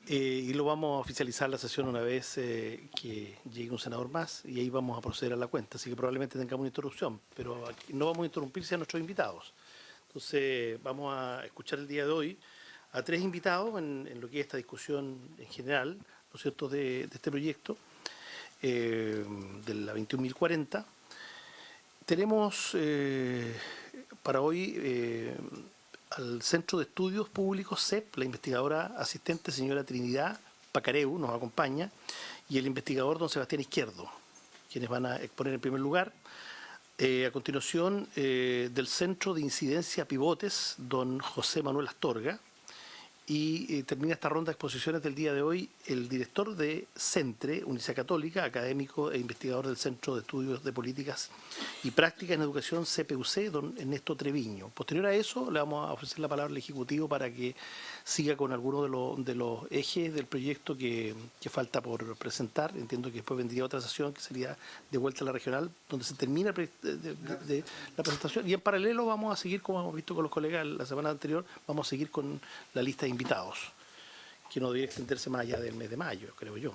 Y lo vamos a oficializar la sesión una vez que llegue un senador más y ahí vamos a proceder a la cuenta. Así que probablemente tengamos una interrupción, pero aquí no vamos a interrumpirse a nuestros invitados. Entonces vamos a escuchar el día de hoy a tres invitados en lo que es esta discusión en general, ¿no es cierto?, de este proyecto de la 21.040. Tenemos para hoy al Centro de Estudios Públicos CEP, la investigadora asistente señora Trinidad Pacareu nos acompaña, y el investigador don Sebastián Izquierdo, quienes van a exponer en primer lugar. A continuación, del Centro de Incidencia Pivotes, don José Manuel Astorga. Y termina esta ronda de exposiciones del día de hoy el director de CENTRE, Universidad Católica, académico e investigador del Centro de Estudios de Políticas y Prácticas en Educación CPUC, don Ernesto Treviño. Posterior a eso, le vamos a ofrecer la palabra al Ejecutivo para que siga con algunos de los ejes del proyecto que falta por presentar. Entiendo que después vendría otra sesión que sería de vuelta a la regional, donde se termina de la presentación. Y en paralelo vamos a seguir, como hemos visto con los colegas la semana anterior, vamos a seguir con la lista de invitados, que no debe extenderse más allá del mes de mayo, creo yo.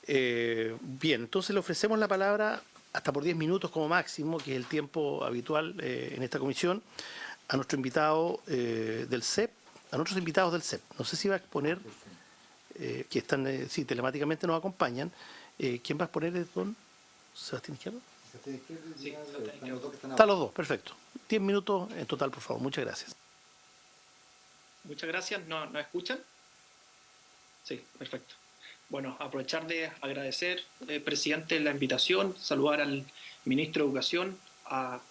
Bien, entonces le ofrecemos la palabra hasta por 10 minutos como máximo, que es el tiempo habitual en esta comisión, a nuestro invitado del CEP, a nuestros invitados del CEP. No sé si va a exponer, que están, sí, telemáticamente nos acompañan. ¿Quién va a exponer es don Sebastián Izquierdo? Sí, están los dos, perfecto. 10 minutos en total, por favor. Muchas gracias. Muchas gracias. ¿Nos escuchan? Sí, perfecto. Bueno, aprovechar de agradecer, presidente, la invitación, saludar al ministro de Educación, a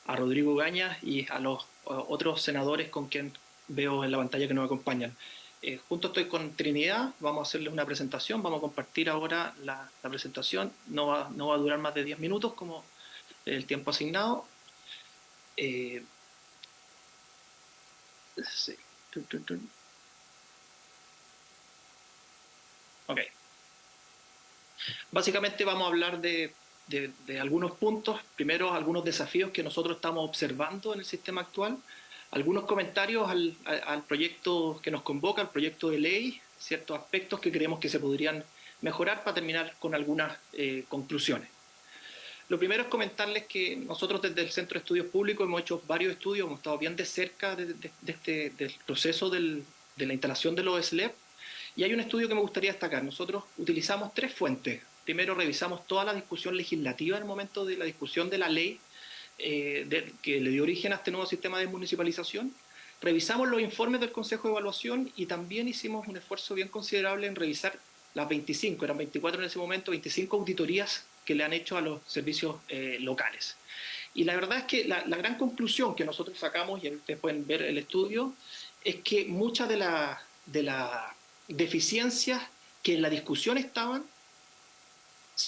Rodrigo Gaña y a los otros senadores con quien veo en la pantalla que nos acompañan. Junto estoy con Trinidad, vamos a hacerles una presentación, vamos a compartir ahora la presentación, no va a durar más de 10 minutos como el tiempo asignado. Sí. Ok. Básicamente vamos a hablar de algunos puntos, primero algunos desafíos que nosotros estamos observando en el sistema actual, algunos comentarios al proyecto que nos convoca, al proyecto de ley, ciertos aspectos que creemos que se podrían mejorar para terminar con algunas conclusiones. Lo primero es comentarles que nosotros desde el Centro de Estudios Públicos hemos hecho varios estudios, hemos estado bien de cerca del proceso de la instalación de los SLEP, y hay un estudio que me gustaría destacar. Nosotros utilizamos tres fuentes. Primero revisamos toda la discusión legislativa en el momento de la discusión de la ley que le dio origen a este nuevo sistema de municipalización. Revisamos los informes del Consejo de Evaluación y también hicimos un esfuerzo bien considerable en revisar las 25, eran 24 en ese momento, 25 auditorías que le han hecho a los servicios locales. Y la verdad es que la gran conclusión que nosotros sacamos, y ustedes pueden ver el estudio, es que muchas de las deficiencias que en la discusión estaban,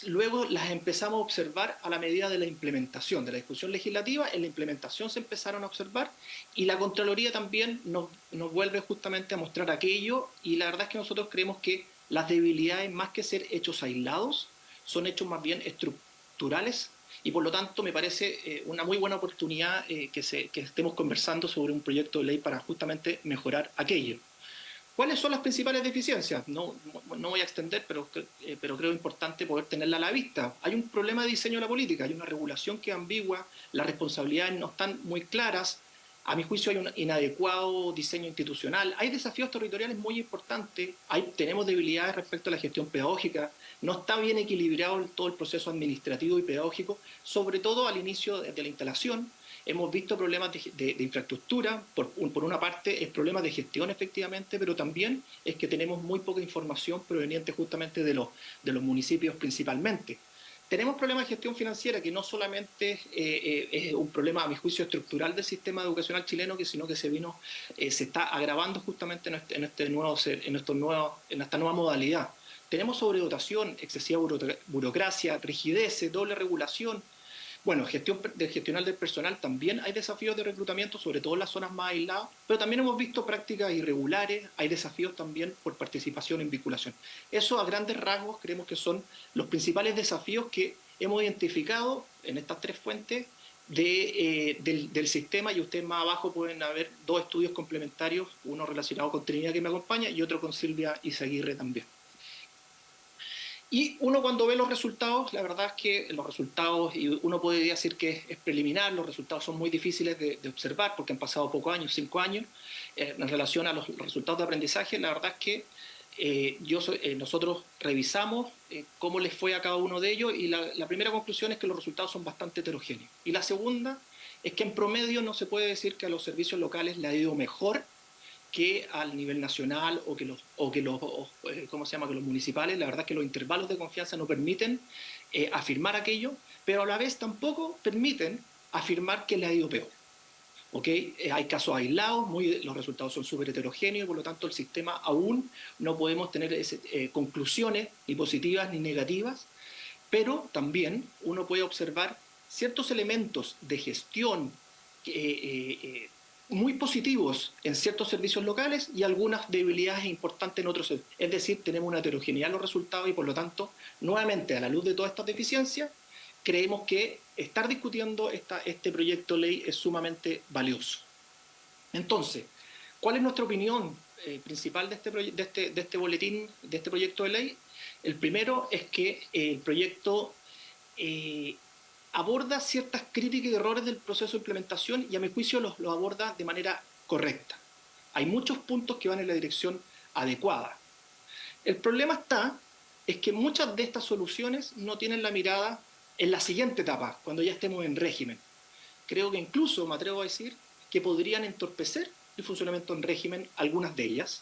luego las empezamos a observar a la medida de la implementación, de la discusión legislativa. En la implementación se empezaron a observar y la Contraloría también nos vuelve justamente a mostrar aquello, y la verdad es que nosotros creemos que las debilidades, más que ser hechos aislados, son hechos más bien estructurales, y por lo tanto me parece una muy buena oportunidad que estemos conversando sobre un proyecto de ley para justamente mejorar aquello. ¿Cuáles son las principales deficiencias? No voy a extender, pero creo importante poder tenerla a la vista. Hay un problema de diseño de la política, hay una regulación que es ambigua, las responsabilidades no están muy claras, a mi juicio hay un inadecuado diseño institucional, hay desafíos territoriales muy importantes, tenemos debilidades respecto a la gestión pedagógica, no está bien equilibrado todo el proceso administrativo y pedagógico, sobre todo al inicio de la instalación. Hemos visto problemas de infraestructura, por una parte es problemas de gestión efectivamente, pero también es que tenemos muy poca información proveniente justamente de los municipios principalmente. Tenemos problemas de gestión financiera que no solamente es un problema, a mi juicio, estructural del sistema educacional chileno, sino que se está agravando justamente en esta nueva modalidad. Tenemos sobredotación, excesiva burocracia, rigideces, doble regulación. Bueno, gestionar del personal también hay desafíos de reclutamiento, sobre todo en las zonas más aisladas, pero también hemos visto prácticas irregulares, hay desafíos también por participación en vinculación. Eso a grandes rasgos creemos que son los principales desafíos que hemos identificado en estas tres fuentes del sistema, y ustedes más abajo pueden ver dos estudios complementarios, uno relacionado con Trinidad, que me acompaña, y otro con Silvia Izaguirre también. Y uno cuando ve los resultados, la verdad es que los resultados, y uno puede decir que es preliminar, los resultados son muy difíciles de observar porque han pasado pocos años, 5 años, en relación a los resultados de aprendizaje. La verdad es que nosotros revisamos cómo les fue a cada uno de ellos, y la primera conclusión es que los resultados son bastante heterogéneos. Y la segunda es que en promedio no se puede decir que a los servicios locales le ha ido mejor que al nivel nacional que los municipales. La verdad es que los intervalos de confianza no permiten afirmar aquello, pero a la vez tampoco permiten afirmar que le ha ido peor. ¿Okay? Hay casos aislados, los resultados son súper heterogéneos, y por lo tanto el sistema aún no podemos tener conclusiones ni positivas ni negativas, pero también uno puede observar ciertos elementos de gestión muy positivos en ciertos servicios locales y algunas debilidades importantes en otros. Es decir, tenemos una heterogeneidad en los resultados, y por lo tanto, nuevamente, a la luz de todas estas deficiencias, creemos que estar discutiendo este proyecto de ley es sumamente valioso. Entonces, ¿cuál es nuestra opinión principal de este boletín, de este proyecto de ley? El primero es que el proyecto aborda ciertas críticas y errores del proceso de implementación, y a mi juicio los aborda de manera correcta. Hay muchos puntos que van en la dirección adecuada. El problema es que muchas de estas soluciones no tienen la mirada en la siguiente etapa, cuando ya estemos en régimen. Creo que incluso, me atrevo a decir, que podrían entorpecer el funcionamiento en régimen, algunas de ellas.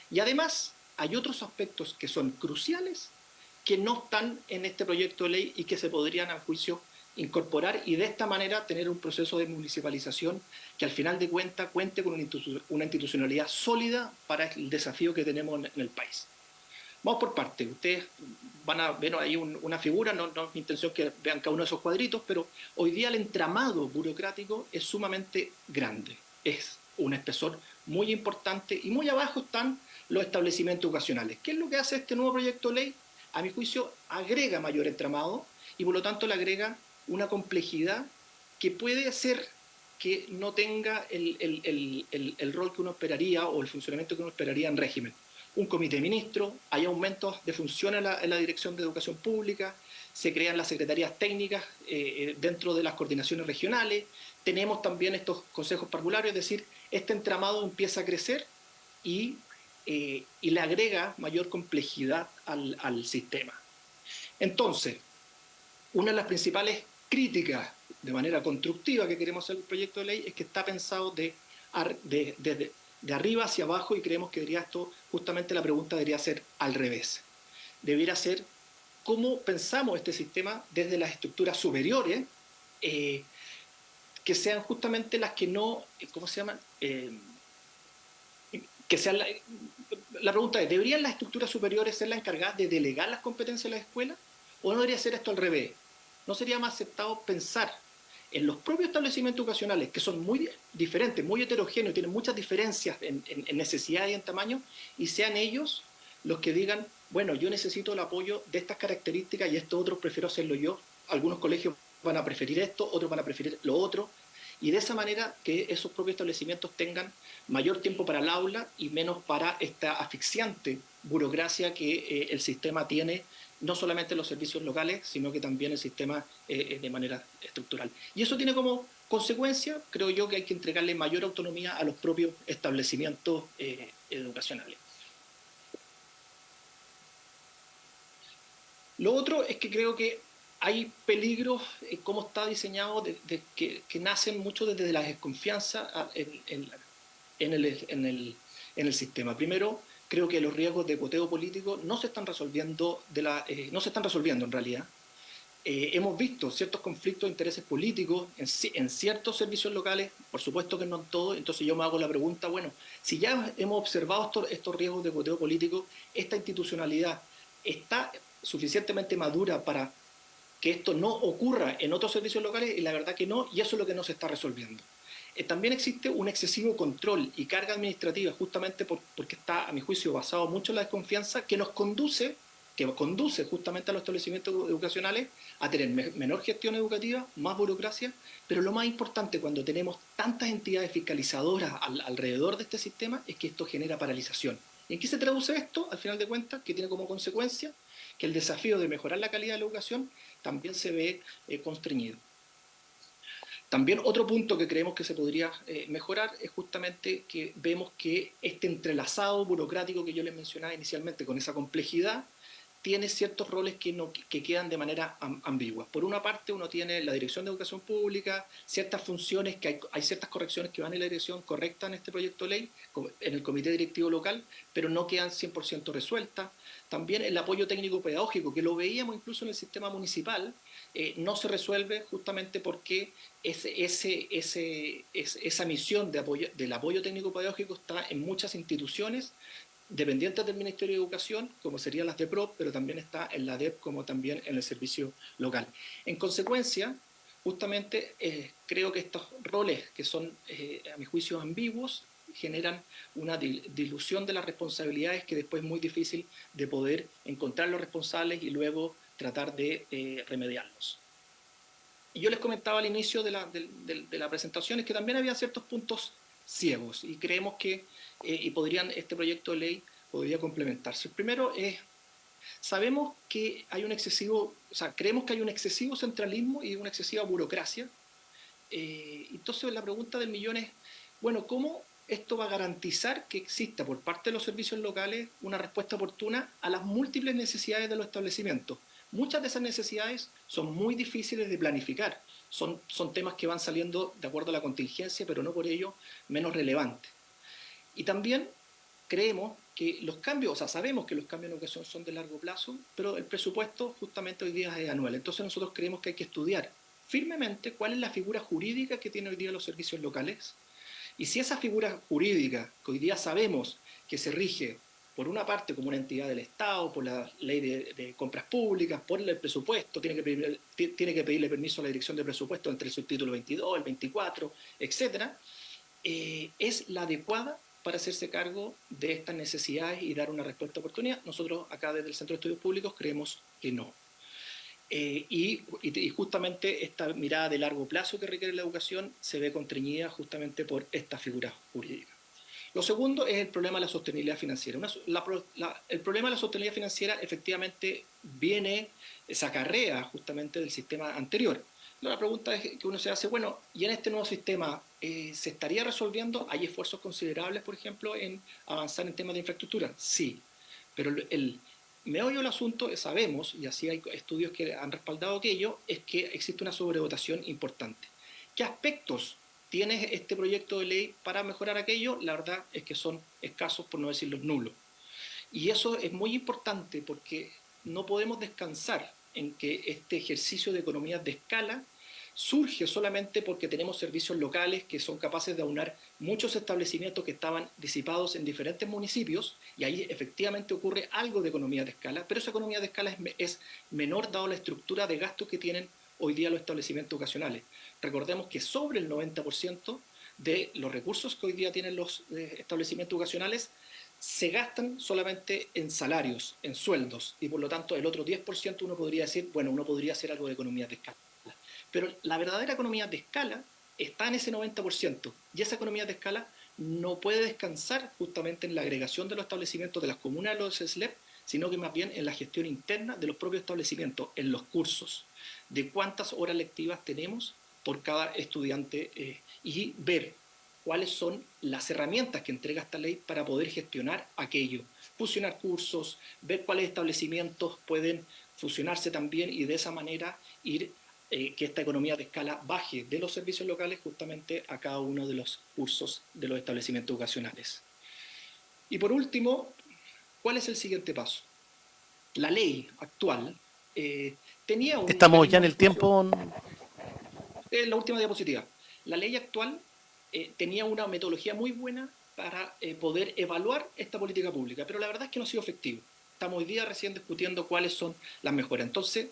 Y además, hay otros aspectos que son cruciales que no están en este proyecto de ley y que se podrían, a juicio, incorporar, y de esta manera tener un proceso de municipalización que al final de cuentas cuente con una institucionalidad sólida para el desafío que tenemos en el país. Vamos por partes. Ustedes van a ver ahí una figura, no es mi intención que vean cada uno de esos cuadritos, pero hoy día el entramado burocrático es sumamente grande. Es un espesor muy importante, y muy abajo están los establecimientos educacionales. ¿Qué es lo que hace este nuevo proyecto de ley? A mi juicio, agrega mayor entramado, y por lo tanto le agrega una complejidad que puede hacer que no tenga el rol que uno esperaría, o el funcionamiento que uno esperaría en régimen. Un comité de ministros, hay aumentos de función en la Dirección de Educación Pública, se crean las secretarías técnicas dentro de las coordinaciones regionales, tenemos también estos consejos parvularios, es decir, este entramado empieza a crecer y le agrega mayor complejidad al sistema. Entonces, una de las principales críticas de manera constructiva que queremos hacer el proyecto de ley es que está pensado de arriba hacia abajo, y creemos que justamente la pregunta debería ser al revés. Debería ser cómo pensamos este sistema desde las estructuras superiores, que sean justamente las que no, ¿cómo se llaman? Que sean la pregunta es, ¿deberían las estructuras superiores ser las encargadas de delegar las competencias a las escuelas? ¿O no debería ser esto al revés? ¿No sería más aceptado pensar en los propios establecimientos educacionales, que son muy diferentes, muy heterogéneos, tienen muchas diferencias en necesidad y en tamaño, y sean ellos los que digan, bueno, yo necesito el apoyo de estas características y esto otro prefiero hacerlo yo? Algunos colegios van a preferir esto, otros van a preferir lo otro, y de esa manera que esos propios establecimientos tengan mayor tiempo para el aula y menos para esta asfixiante burocracia que el sistema tiene, no solamente en los servicios locales, sino que también el sistema de manera estructural. Y eso tiene como consecuencia, creo yo, que hay que entregarle mayor autonomía a los propios establecimientos educacionales. Lo otro es que creo que hay peligros en cómo está diseñado, que nacen mucho desde la desconfianza en el sistema. Primero, creo que los riesgos de goteo político no se están resolviendo en realidad. Hemos visto ciertos conflictos de intereses políticos en ciertos servicios locales, por supuesto que no en todos. Entonces yo me hago la pregunta, bueno, si ya hemos observado estos riesgos de goteo político, ¿esta institucionalidad está suficientemente madura para que esto no ocurra en otros servicios locales? Y la verdad que no, y eso es lo que no se está resolviendo. También existe un excesivo control y carga administrativa, justamente porque está, a mi juicio, basado mucho en la desconfianza, que nos conduce que conduce justamente a los establecimientos educacionales a tener menor gestión educativa, más burocracia, pero lo más importante cuando tenemos tantas entidades fiscalizadoras alrededor de este sistema es que esto genera paralización. ¿Y en qué se traduce esto? Al final de cuentas, que tiene como consecuencia que el desafío de mejorar la calidad de la educación también se ve constreñido. También otro punto que creemos que se podría mejorar es justamente que vemos que este entrelazado burocrático que yo les mencionaba inicialmente, con esa complejidad, tiene ciertos roles que quedan de manera ambigua. Por una parte, uno tiene la Dirección de Educación Pública, ciertas funciones, que hay ciertas correcciones que van en la dirección correcta en este proyecto de ley, en el Comité Directivo Local, pero no quedan 100% resueltas. También el apoyo técnico-pedagógico, que lo veíamos incluso en el sistema municipal, no se resuelve justamente porque esa misión del apoyo técnico-pedagógico está en muchas instituciones dependientes del Ministerio de Educación, como serían las DEPROP, pero también está en la DEP como también en el servicio local. En consecuencia, justamente creo que estos roles que son, a mi juicio, ambiguos, generan una dilución de las responsabilidades que después es muy difícil de poder encontrar los responsables y luego tratar de remediarlos. Y yo les comentaba al inicio de la presentación es que también había ciertos puntos ciegos y creemos que este proyecto de ley podría complementarse. El primero es, sabemos que hay un excesivo, o sea, creemos que hay un excesivo centralismo y una excesiva burocracia. Entonces la pregunta del millón es, bueno, ¿cómo esto va a garantizar que exista por parte de los servicios locales una respuesta oportuna a las múltiples necesidades de los establecimientos? Muchas de esas necesidades son muy difíciles de planificar, son temas que van saliendo de acuerdo a la contingencia, pero no por ello menos relevantes. Y también creemos que los cambios, o sea, sabemos que los cambios en educación son de largo plazo, pero el presupuesto justamente hoy día es anual. Entonces nosotros creemos que hay que estudiar firmemente cuál es la figura jurídica que tienen hoy día los servicios locales. Y si esa figura jurídica, que hoy día sabemos que se rige por una parte como una entidad del Estado, por la ley de compras públicas, por el presupuesto, tiene que pedirle permiso a la dirección de presupuesto entre el subtítulo 22, el 24, etc., es la adecuada para hacerse cargo de estas necesidades y dar una respuesta oportuna. Nosotros acá desde el Centro de Estudios Públicos creemos que no. Y justamente esta mirada de largo plazo que requiere la educación se ve constreñida justamente por esta figura jurídica. Lo segundo es el problema de la sostenibilidad financiera. El problema de la sostenibilidad financiera efectivamente se acarrea justamente del sistema anterior. La pregunta es que uno se hace, bueno, ¿y en este nuevo sistema se estaría resolviendo? ¿Hay esfuerzos considerables, por ejemplo, en avanzar en temas de infraestructura? Sí, pero el meollo del asunto, sabemos, y así hay estudios que han respaldado aquello, es que existe una sobredotación importante. ¿Qué aspectos tiene este proyecto de ley para mejorar aquello? La verdad es que son escasos, por no decirlo nulos. Y eso es muy importante porque no podemos descansar en que este ejercicio de economías de escala surge solamente porque tenemos servicios locales que son capaces de aunar muchos establecimientos que estaban disipados en diferentes municipios y ahí efectivamente ocurre algo de economía de escala, pero esa economía de escala es menor dado la estructura de gastos que tienen hoy día los establecimientos educacionales. Recordemos que sobre el 90% de los recursos que hoy día tienen los establecimientos educacionales se gastan solamente en salarios, en sueldos, y por lo tanto el otro 10% uno podría decir, bueno, uno podría hacer algo de economía de escala. Pero la verdadera economía de escala está en ese 90%, y esa economía de escala no puede descansar justamente en la agregación de los establecimientos de las comunas de los SLEP, sino que más bien en la gestión interna de los propios establecimientos, en los cursos, de cuántas horas lectivas tenemos por cada estudiante y ver cuáles son las herramientas que entrega esta ley para poder gestionar aquello, fusionar cursos, ver cuáles establecimientos pueden fusionarse también y de esa manera ir que esta economía de escala baje de los servicios locales justamente a cada uno de los cursos de los establecimientos educacionales. Y por último, ¿cuál es el siguiente paso? La ley actual tenía un Estamos ya en el tiempo. la última diapositiva. La ley actual tenía una metodología muy buena para poder evaluar esta política pública, pero la verdad es que no ha sido efectivo. Estamos hoy día recién discutiendo cuáles son las mejoras. Entonces,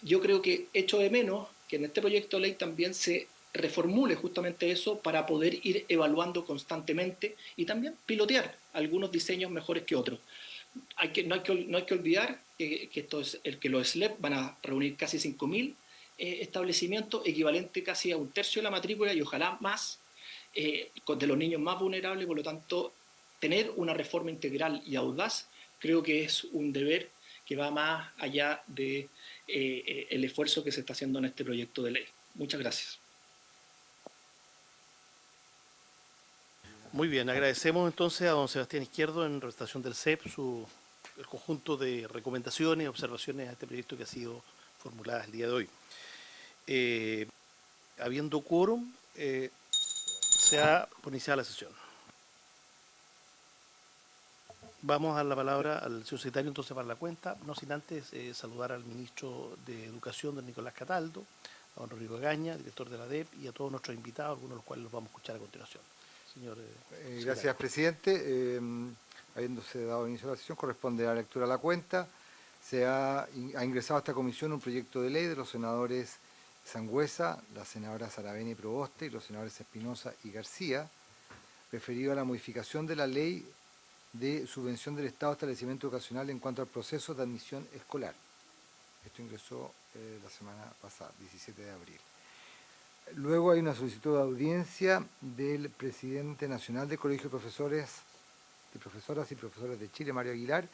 yo creo que echo de menos que en este proyecto de ley también se reformule justamente eso para poder ir evaluando constantemente y también pilotear algunos diseños mejores que otros. no hay que olvidar que que los SLEP van a reunir casi 5.000 establecimientos, equivalente casi a un tercio de la matrícula y ojalá más, de los niños más vulnerables. Por lo tanto, tener una reforma integral y audaz creo que es un deber que va más allá de el esfuerzo que se está haciendo en este proyecto de ley. Muchas gracias. Muy bien, agradecemos entonces a don Sebastián Izquierdo en representación del CEP el conjunto de recomendaciones y observaciones a este proyecto que ha sido formulada el día de hoy. Habiendo quórum, se ha iniciado la sesión. Vamos a dar la palabra al señor secretario entonces para la cuenta, no sin antes saludar al ministro de Educación, don Nicolás Cataldo, a don Rodrigo Gaña, director de la DEP, y a todos nuestros invitados, algunos de los cuales los vamos a escuchar a continuación. Señor gracias, presidente. Habiéndose dado inicio a la sesión, corresponde a la lectura de la cuenta. Ha ingresado a esta comisión un proyecto de ley de los senadores Sangüesa, la senadora Saravena y Proboste y los senadores Espinosa y García, referido a la modificación de la ley de subvención del Estado a establecimiento educacional en cuanto al proceso de admisión escolar. Esto ingresó la semana pasada, 17 de abril. Luego hay una solicitud de audiencia del presidente nacional del Colegio de Profesoras y Profesores de Chile, Mario Aguilar,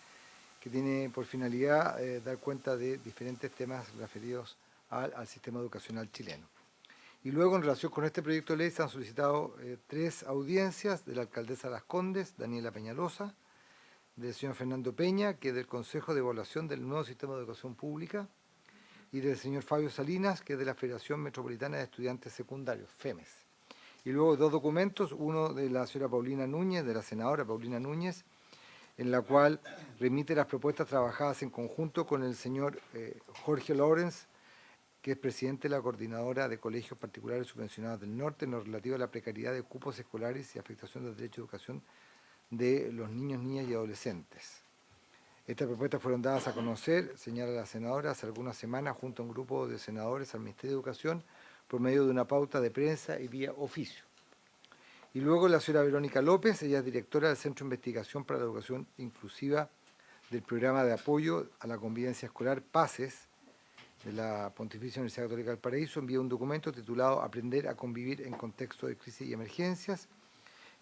que tiene por finalidad dar cuenta de diferentes temas referidos al sistema educacional chileno. Y luego, en relación con este proyecto de ley, se han solicitado 3 audiencias de la alcaldesa Las Condes, Daniela Peñalosa, del señor Fernando Peña, que es del Consejo de Evaluación del nuevo Sistema de Educación Pública, y del señor Fabio Salinas, que es de la Federación Metropolitana de Estudiantes Secundarios, FEMES. Y luego 2 documentos, uno de la señora Paulina Núñez, de la senadora Paulina Núñez, en la cual remite las propuestas trabajadas en conjunto con el señor Jorge Lawrence, que es presidente de la Coordinadora de Colegios Particulares Subvencionados del Norte, en lo relativo a la precariedad de cupos escolares y afectación del derecho a educación de los niños, niñas y adolescentes. Estas propuestas fueron dadas a conocer, señala la senadora, hace algunas semanas junto a un grupo de senadores al Ministerio de Educación por medio de una pauta de prensa y vía oficio. Y luego la señora Verónica López, ella es directora del Centro de Investigación para la Educación Inclusiva del Programa de Apoyo a la Convivencia Escolar PACES de la Pontificia Universidad Católica del Paraíso, envía un documento titulado Aprender a convivir en contexto de crisis y emergencias,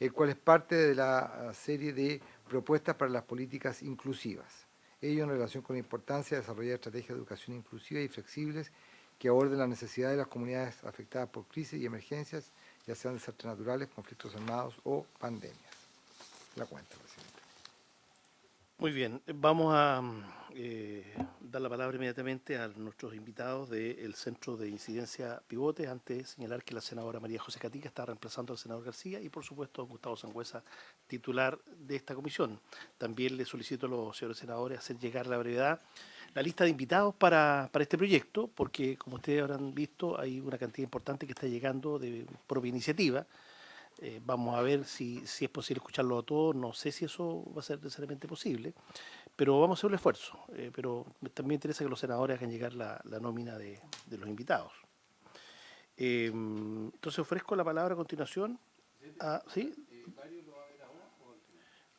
el cual es parte de la serie de propuestas para las políticas inclusivas. Ello en relación con la importancia de desarrollar estrategias de educación inclusiva y flexibles que aborden las necesidades de las comunidades afectadas por crisis y emergencias, ya sean desastres naturales, conflictos armados o pandemias. La cuenta, presidente. Muy bien, vamos a dar la palabra inmediatamente a nuestros invitados del Centro de Incidencia Pivotes, antes de señalar que la senadora María José Catica está reemplazando al senador García y, por supuesto, don Gustavo Sangüesa, titular de esta comisión. También le solicito a los señores senadores hacer llegar a la brevedad la lista de invitados para este proyecto, porque, como ustedes habrán visto, hay una cantidad importante que está llegando de propia iniciativa. Vamos a ver si es posible escucharlo a todos. No sé si eso va a ser necesariamente posible, pero vamos a hacer un esfuerzo. Pero también me interesa que los senadores hagan llegar la nómina de los invitados. Entonces ofrezco la palabra a continuación. ¿Sí?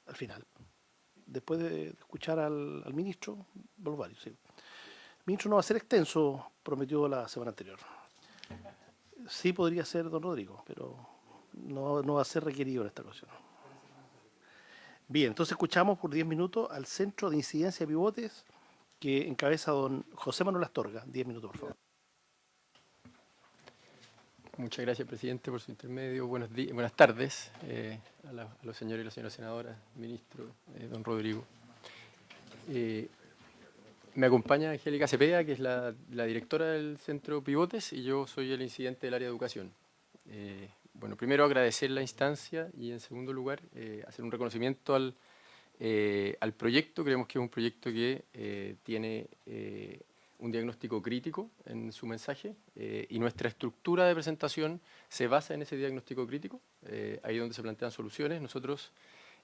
Al final. Después de escuchar al ministro, los varios, sí. El ministro no va a ser extenso, prometió la semana anterior. Sí podría ser don Rodrigo, pero no va a ser requerido en esta ocasión. Bien, entonces escuchamos por 10 minutos al Centro de Incidencia Pivotes que encabeza don José Manuel Astorga. 10 minutos, por favor. Muchas gracias, presidente, por su intermedio. Buenas tardes a los señores y las señoras senadoras, ministro, don Rodrigo. Me acompaña Angélica Cepeda, que es la directora del Centro Pivotes, y yo soy el incidente del área de educación. Bueno, primero agradecer la instancia y, en segundo lugar, hacer un reconocimiento al proyecto. Creemos que es un proyecto que tiene un diagnóstico crítico en su mensaje y nuestra estructura de presentación se basa en ese diagnóstico crítico, ahí donde se plantean soluciones. Nosotros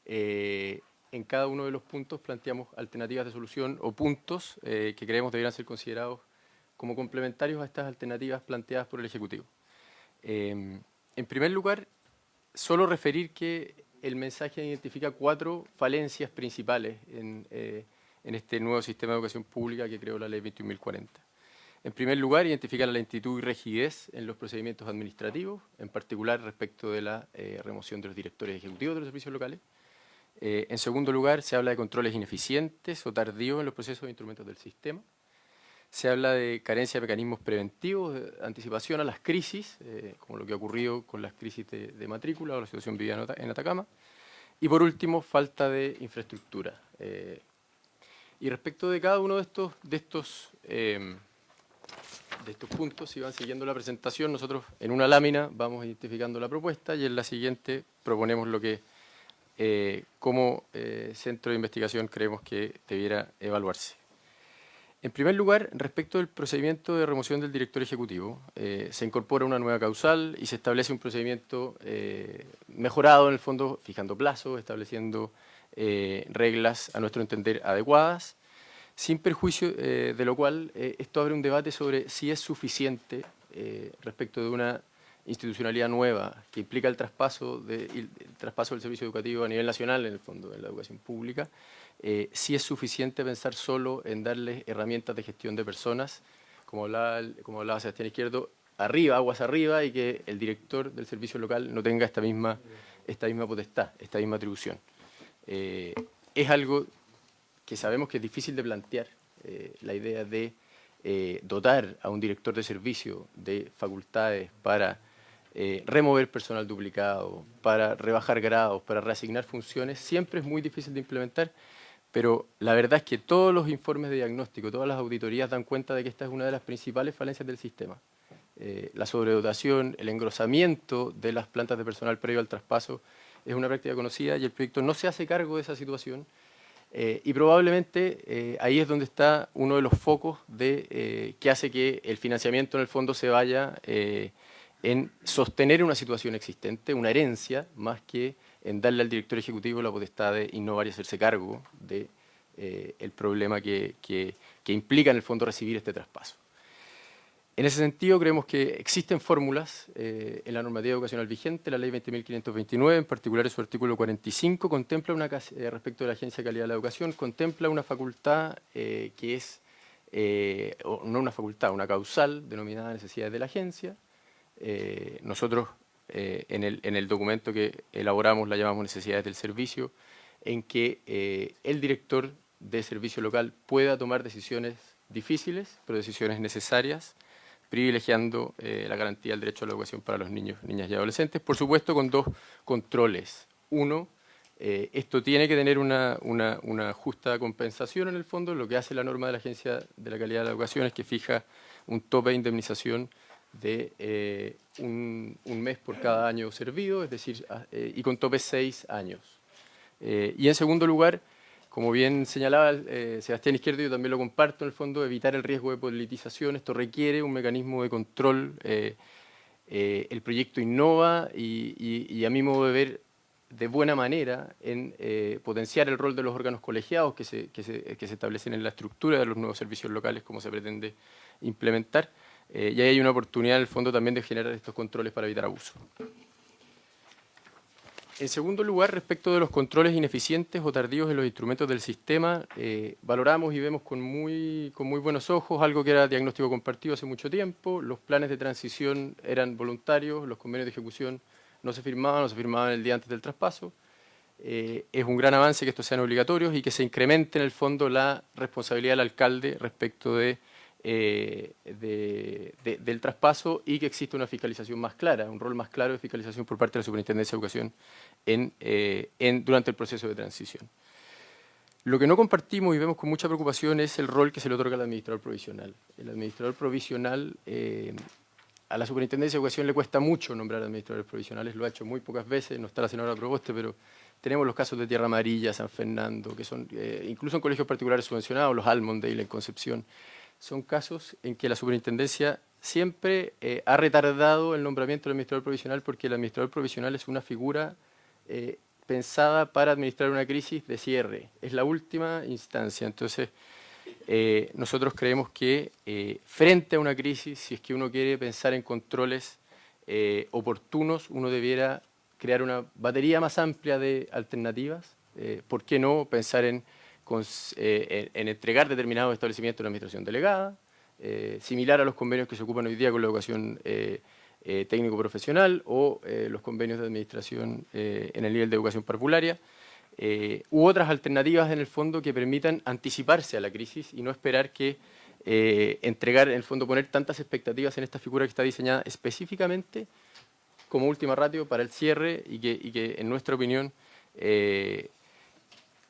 en cada uno de los puntos planteamos alternativas de solución o puntos que creemos deberían ser considerados como complementarios a estas alternativas planteadas por el Ejecutivo. En primer lugar, solo referir que el mensaje identifica 4 falencias principales en este nuevo sistema de educación pública que creó la Ley 21.040. En primer lugar, identifica la lentitud y rigidez en los procedimientos administrativos, en particular respecto de la remoción de los directores ejecutivos de los servicios locales. En segundo lugar, se habla de controles ineficientes o tardíos en los procesos de instrumentos del sistema. Se habla de carencia de mecanismos preventivos, de anticipación a las crisis, como lo que ha ocurrido con las crisis de matrícula o la situación vivida en Atacama. Y por último, falta de infraestructura. Y respecto de cada uno de estos puntos, si van siguiendo la presentación, nosotros en una lámina vamos identificando la propuesta y en la siguiente proponemos lo que como centro de investigación creemos que debiera evaluarse. En primer lugar, respecto del procedimiento de remoción del director ejecutivo, se incorpora una nueva causal y se establece un procedimiento mejorado en el fondo, fijando plazos, estableciendo reglas a nuestro entender adecuadas, sin perjuicio de lo cual esto abre un debate sobre si es suficiente respecto de una institucionalidad nueva que implica el traspaso del servicio educativo a nivel nacional, en el fondo, en la educación pública, si es suficiente pensar solo en darles herramientas de gestión de personas, como hablaba Sebastián Izquierdo, arriba, aguas arriba, y que el director del servicio local no tenga esta misma potestad, esta misma atribución. Es algo que sabemos que es difícil de plantear, la idea de dotar a un director de servicio de facultades para remover personal duplicado, para rebajar grados, para reasignar funciones, siempre es muy difícil de implementar, pero la verdad es que todos los informes de diagnóstico, todas las auditorías dan cuenta de que esta es una de las principales falencias del sistema. La sobredotación, el engrosamiento de las plantas de personal previo al traspaso es una práctica conocida y el proyecto no se hace cargo de esa situación. Y probablemente ahí es donde está uno de los focos que hace que el financiamiento en el fondo se vaya en sostener una situación existente, una herencia, más que en darle al director ejecutivo la potestad de innovar y hacerse cargo del problema que implica en el fondo recibir este traspaso. En ese sentido, creemos que existen fórmulas en la normativa educacional vigente, la ley 20.529, en particular en su artículo 45, contempla respecto de la Agencia de Calidad de la Educación, contempla una facultad que es, no una facultad, una causal denominada necesidades de la agencia. Nosotros en el documento que elaboramos la llamamos necesidades del servicio, en que el director de servicio local pueda tomar decisiones difíciles, pero decisiones necesarias, privilegiando la garantía del derecho a la educación para los niños, niñas y adolescentes, por supuesto con 2 controles. Uno, esto tiene que tener una justa compensación en el fondo. Lo que hace la norma de la Agencia de la Calidad de la Educación es que fija un tope de indemnización de un mes por cada año servido, es decir, y con tope 6 años. Y en segundo lugar, como bien señalaba Sebastián Izquierdo, yo también lo comparto, en el fondo, evitar el riesgo de politización. Esto requiere un mecanismo de control. El proyecto innova y a mi modo de ver, de buena manera, en potenciar el rol de los órganos colegiados que se establecen en la estructura de los nuevos servicios locales, como se pretende implementar. Y ahí hay una oportunidad, en el fondo, también de generar estos controles para evitar abuso. En segundo lugar, respecto de los controles ineficientes o tardíos en los instrumentos del sistema, valoramos y vemos con muy buenos ojos algo que era diagnóstico compartido hace mucho tiempo. Los planes de transición eran voluntarios, los convenios de ejecución no se firmaban el día antes del traspaso. Es un gran avance que estos sean obligatorios y que se incremente en el fondo la responsabilidad del alcalde respecto del traspaso y que exista una fiscalización más clara, un rol más claro de fiscalización por parte de la Superintendencia de Educación durante el proceso de transición. Lo que no compartimos y vemos con mucha preocupación es el rol que se le otorga al administrador provisional. El administrador provisional, a la Superintendencia de Educación le cuesta mucho nombrar administradores provisionales, lo ha hecho muy pocas veces, no está la senadora Proboste, pero tenemos los casos de Tierra Amarilla, San Fernando, que son incluso en colegios particulares subvencionados, los Almondale en Concepción. Son casos en que la superintendencia siempre ha retardado el nombramiento del administrador provisional porque el administrador provisional es una figura pensada para administrar una crisis de cierre. Es la última instancia. Entonces, nosotros creemos que frente a una crisis, si es que uno quiere pensar en controles oportunos, uno debiera crear una batería más amplia de alternativas. ¿Por qué no pensar en entregar determinados establecimientos a una administración delegada, similar a los convenios que se ocupan hoy día con la educación técnico-profesional o los convenios de administración en el nivel de educación parvularia, u otras alternativas en el fondo que permitan anticiparse a la crisis y no esperar que entregar, en el fondo poner tantas expectativas en esta figura que está diseñada específicamente como última ratio para el cierre y que en nuestra opinión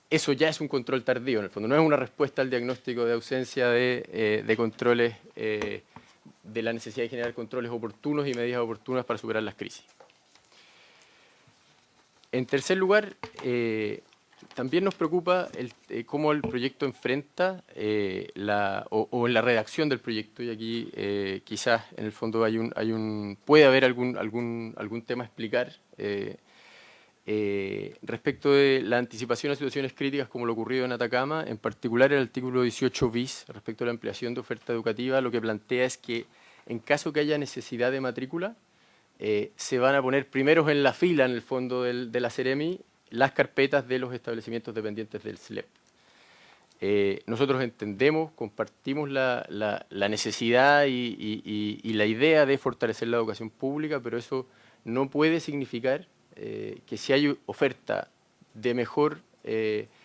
eso ya es un control tardío, en el fondo. No es una respuesta al diagnóstico de ausencia de controles, de la necesidad de generar controles oportunos y medidas oportunas para superar las crisis. En tercer lugar, también nos preocupa cómo el proyecto enfrenta o en la redacción del proyecto, y aquí quizás en el fondo puede haber algún tema a explicar, respecto de la anticipación a situaciones críticas como lo ocurrido en Atacama, en particular el artículo 18 bis, respecto a la ampliación de oferta educativa, lo que plantea es que en caso que haya necesidad de matrícula, se van a poner primeros en la fila, en el fondo de la Seremi, las carpetas de los establecimientos dependientes del SLEP. Nosotros entendemos, compartimos la necesidad y la idea de fortalecer la educación pública, pero eso no puede significar que si hay oferta de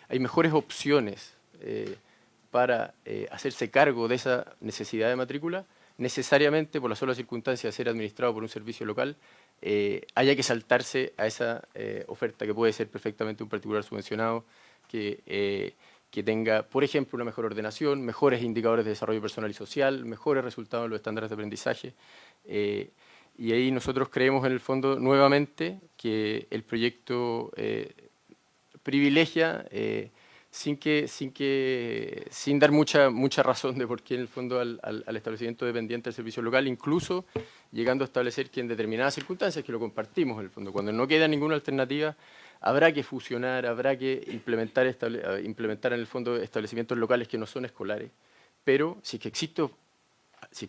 hay mejores opciones para hacerse cargo de esa necesidad de matrícula, necesariamente por la sola circunstancia de ser administrado por un servicio local, haya que saltarse a esa oferta que puede ser perfectamente un particular subvencionado que tenga, por ejemplo, una mejor ordenación, mejores indicadores de desarrollo personal y social, mejores resultados en los estándares de aprendizaje. Y ahí nosotros creemos en el fondo nuevamente que el proyecto privilegia, sin dar mucha razón de por qué en el fondo al establecimiento dependiente del servicio local, incluso llegando a establecer que en determinadas circunstancias, que lo compartimos en el fondo, cuando no queda ninguna alternativa, habrá que fusionar, habrá que implementar en el fondo establecimientos locales que no son escolares, pero si es que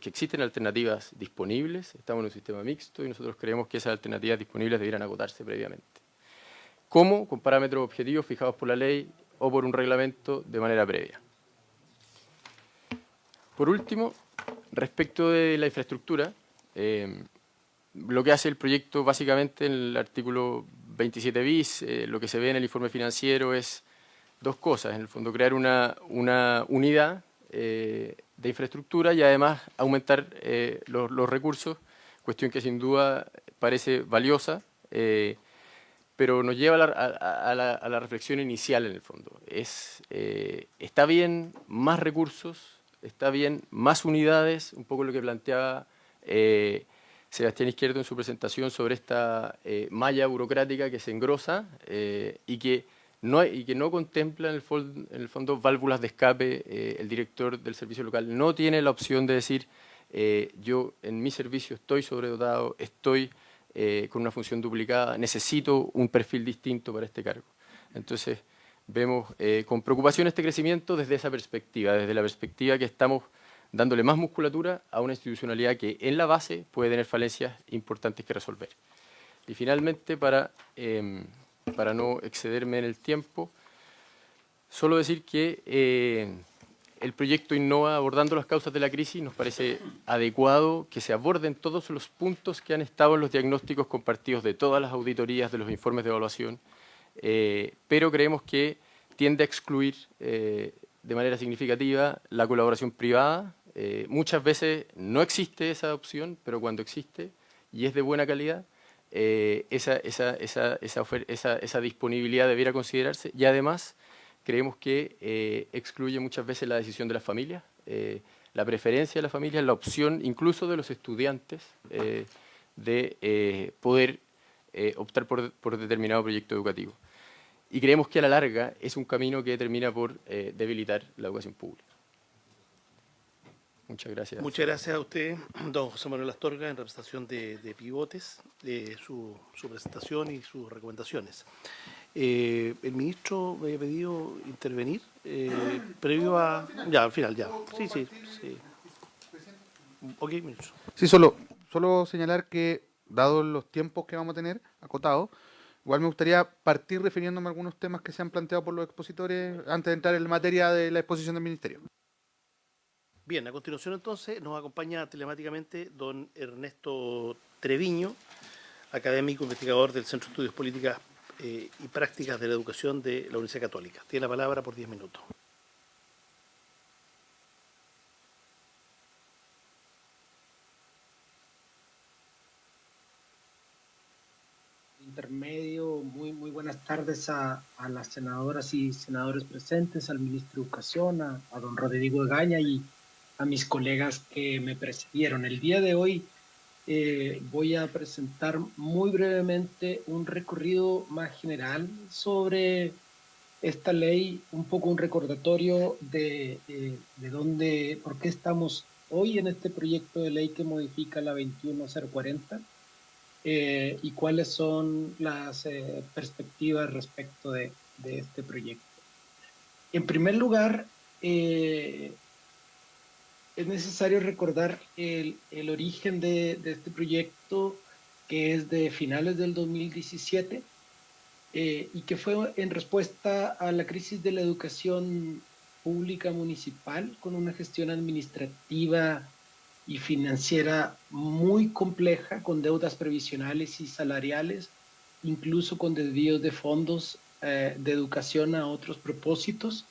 existen alternativas disponibles, estamos en un sistema mixto y nosotros creemos que esas alternativas disponibles debieran agotarse previamente. ¿Cómo? Con parámetros objetivos fijados por la ley o por un reglamento de manera previa. Por último, respecto de la infraestructura, lo que hace el proyecto básicamente en el artículo 27 bis, lo que se ve en el informe financiero es dos cosas. En el fondo, crear una unidad de infraestructura y además aumentar los recursos, cuestión que sin duda parece valiosa, pero nos lleva a la reflexión inicial en el fondo. Está bien más recursos, está bien más unidades, un poco lo que planteaba Sebastián Izquierdo en su presentación sobre esta malla burocrática que se engrosa y que no contempla en el fondo válvulas de escape. El director del servicio local no tiene la opción de decir yo en mi servicio estoy sobredotado, estoy con una función duplicada, necesito un perfil distinto para este cargo. Entonces vemos con preocupación este crecimiento desde esa perspectiva, desde la perspectiva que estamos dándole más musculatura a una institucionalidad que en la base puede tener falencias importantes que resolver. Y finalmente, para no excederme en el tiempo, solo decir que el proyecto Innova abordando las causas de la crisis nos parece adecuado que se aborden todos los puntos que han estado en los diagnósticos compartidos de todas las auditorías, de los informes de evaluación, pero creemos que tiende a excluir de manera significativa la colaboración privada. Muchas veces no existe esa opción, pero cuando existe y es de buena calidad, esa disponibilidad debiera considerarse, y además creemos que excluye muchas veces la decisión de las familias, la preferencia de las familias, la opción incluso de los estudiantes de poder optar por determinado proyecto educativo. Y creemos que a la larga es un camino que termina por debilitar la educación pública. Muchas gracias. Muchas gracias a usted, don José Manuel Astorga, en representación de Pivotes, de su presentación y sus recomendaciones. El ministro me había pedido intervenir previo a... Ya, al final, ya. Sí. Ok, ministro. Sí, solo señalar que, dado los tiempos que vamos a tener acotados, Igual me gustaría partir refiriéndome a algunos temas que se han planteado por los expositores antes de entrar en la materia de la exposición del Ministerio. Bien, a continuación entonces nos acompaña telemáticamente don Ernesto Treviño, académico investigador del Centro de Estudios Políticas y Prácticas de la Educación de la Universidad Católica. Tiene la palabra por 10 minutos. Intermedio, muy buenas tardes a las senadoras y senadores presentes, al ministro de Educación, a don Rodrigo Egaña y a mis colegas que me precedieron. El día de hoy voy a presentar muy brevemente un recorrido más general sobre esta ley, un poco un recordatorio de dónde, por qué estamos hoy en este proyecto de ley que modifica la 21040. Y cuáles son las perspectivas respecto de este proyecto. En primer lugar, es necesario recordar el origen de este proyecto, que es de finales del 2017 y que fue en respuesta a la crisis de la educación pública municipal, con una gestión administrativa y financiera muy compleja, con deudas previsionales y salariales, incluso con desvíos de fondos de educación a otros propósitos.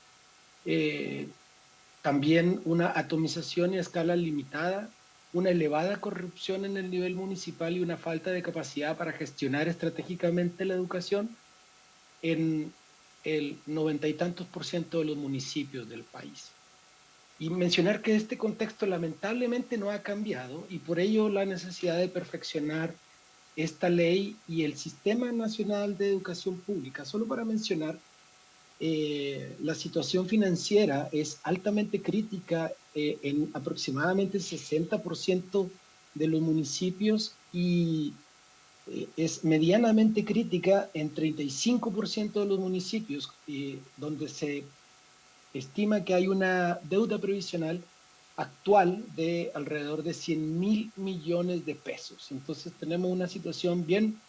También una atomización y a escala limitada, una elevada corrupción en el nivel municipal y una falta de capacidad para gestionar estratégicamente la educación en el 90 y tantos % de los municipios del país. Y mencionar que este contexto lamentablemente no ha cambiado y por ello la necesidad de perfeccionar esta ley y el Sistema Nacional de Educación Pública. Solo para mencionar, la situación financiera es altamente crítica en aproximadamente 60% de los municipios y es medianamente crítica en 35% de los municipios, donde se estima que hay una deuda previsional actual de alrededor de 100.000 millones de pesos. Entonces tenemos una situación bien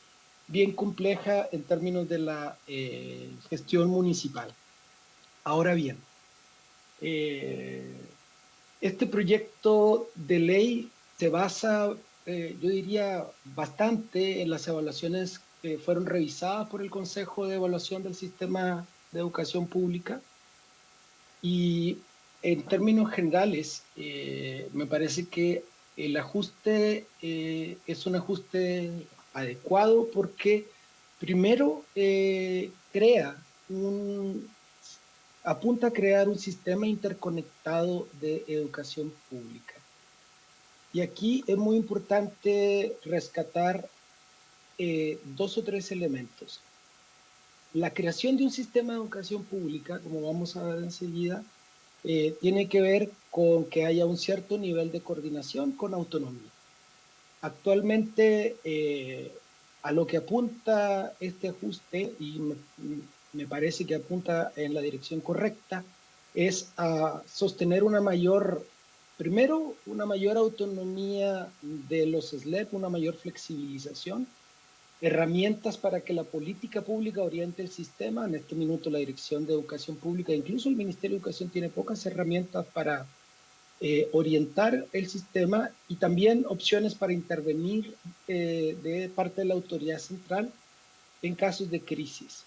compleja en términos de la gestión municipal. Ahora bien, este proyecto de ley se basa, yo diría, bastante en las evaluaciones que fueron revisadas por el Consejo de Evaluación del Sistema de Educación Pública. Y en términos generales, me parece que el ajuste es un ajuste adecuado porque primero apunta a crear un sistema interconectado de educación pública. Y aquí es muy importante rescatar 2 o 3 elementos. La creación de un sistema de educación pública, como vamos a ver enseguida, tiene que ver con que haya un cierto nivel de coordinación con autonomía. Actualmente, a lo que apunta este ajuste, y me parece que apunta en la dirección correcta, es a sostener primero, una mayor autonomía de los SLEP, una mayor flexibilización, herramientas para que la política pública oriente el sistema. En este minuto la Dirección de Educación Pública, incluso el Ministerio de Educación, tiene pocas herramientas para orientar el sistema y también opciones para intervenir de parte de la autoridad central en casos de crisis.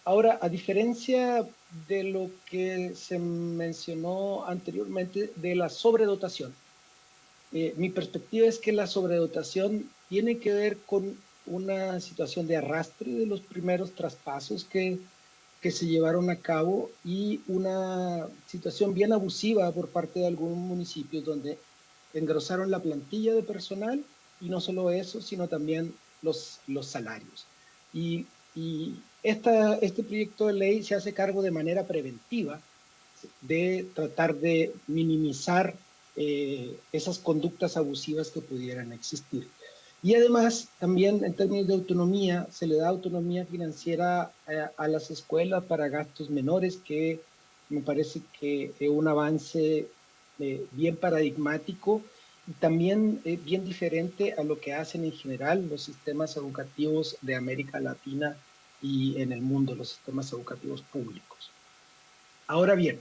Ahora, a diferencia de lo que se mencionó anteriormente de la sobredotación, mi perspectiva es que la sobredotación tiene que ver con una situación de arrastre de los primeros traspasos que se llevaron a cabo y una situación bien abusiva por parte de algunos municipios donde engrosaron la plantilla de personal y no solo eso, sino también los salarios. Y este proyecto de ley se hace cargo de manera preventiva de tratar de minimizar esas conductas abusivas que pudieran existir. Y además, también en términos de autonomía, se le da autonomía financiera a las escuelas para gastos menores, que me parece que es un avance bien paradigmático también bien diferente a lo que hacen en general los sistemas educativos de América Latina y en el mundo, los sistemas educativos públicos. Ahora bien,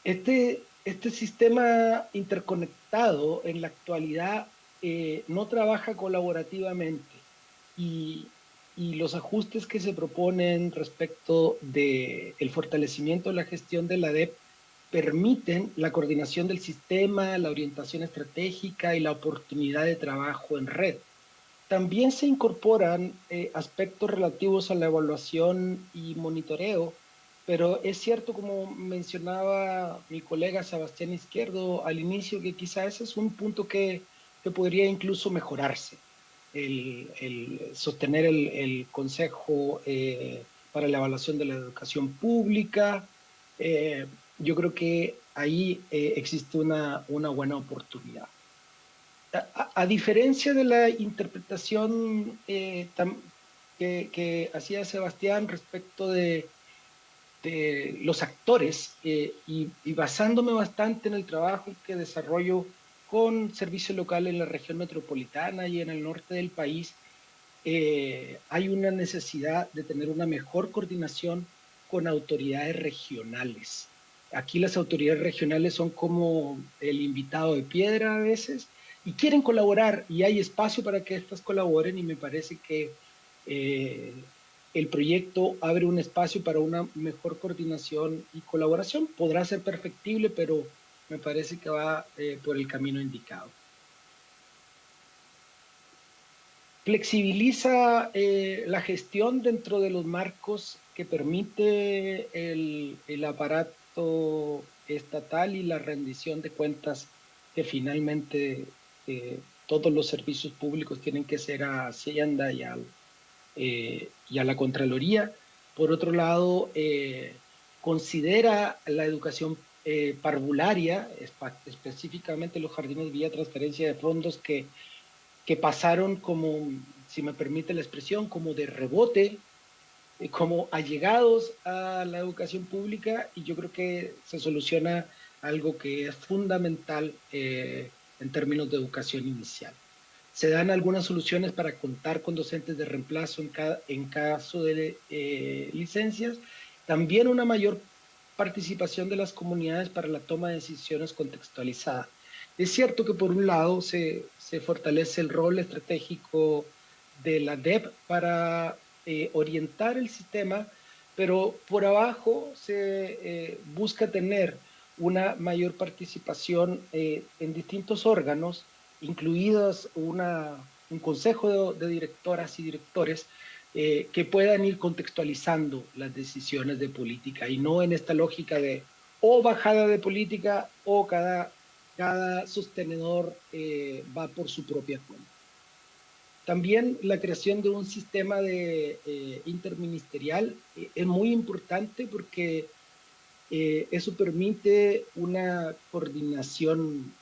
este sistema interconectado en la actualidad no trabaja colaborativamente y, y los ajustes que se proponen respecto del fortalecimiento de la gestión de la DEP permiten la coordinación del sistema, la orientación estratégica y la oportunidad de trabajo en red. También se incorporan aspectos relativos a la evaluación y monitoreo, pero es cierto, como mencionaba mi colega Sebastián Izquierdo al inicio, que quizá ese es un punto que podría incluso mejorarse, el sostener el Consejo para la Evaluación de la Educación Pública. Yo creo que ahí existe una buena oportunidad. A diferencia de la interpretación que hacía Sebastián respecto de los actores y basándome bastante en el trabajo que desarrollo con servicios locales en la región metropolitana y en el norte del país, hay una necesidad de tener una mejor coordinación con autoridades regionales. Aquí las autoridades regionales son como el invitado de piedra a veces y quieren colaborar y hay espacio para que estas colaboren y me parece que el proyecto abre un espacio para una mejor coordinación y colaboración. Podrá ser perfectible, pero me parece que va por el camino indicado. Flexibiliza la gestión dentro de los marcos que permite el aparato estatal y la rendición de cuentas que finalmente todos los servicios públicos tienen que ser a Hacienda y a la Contraloría. Por otro lado, considera la educación parvularia, específicamente los jardines vía transferencia de fondos que pasaron como, si me permite la expresión, como de rebote, como allegados a la educación pública, y yo creo que se soluciona algo que es fundamental en términos de educación inicial. Se dan algunas soluciones para contar con docentes de reemplazo en caso de licencias, también una mayor participación de las comunidades para la toma de decisiones contextualizadas. Es cierto que por un lado se fortalece el rol estratégico de la DEP para orientar el sistema, pero por abajo se busca tener una mayor participación en distintos órganos, incluidos un consejo de directoras y directores que puedan ir contextualizando las decisiones de política y no en esta lógica de o bajada de política o cada sostenedor va por su propia cuenta. También la creación de un sistema interministerial es muy importante porque eso permite una coordinación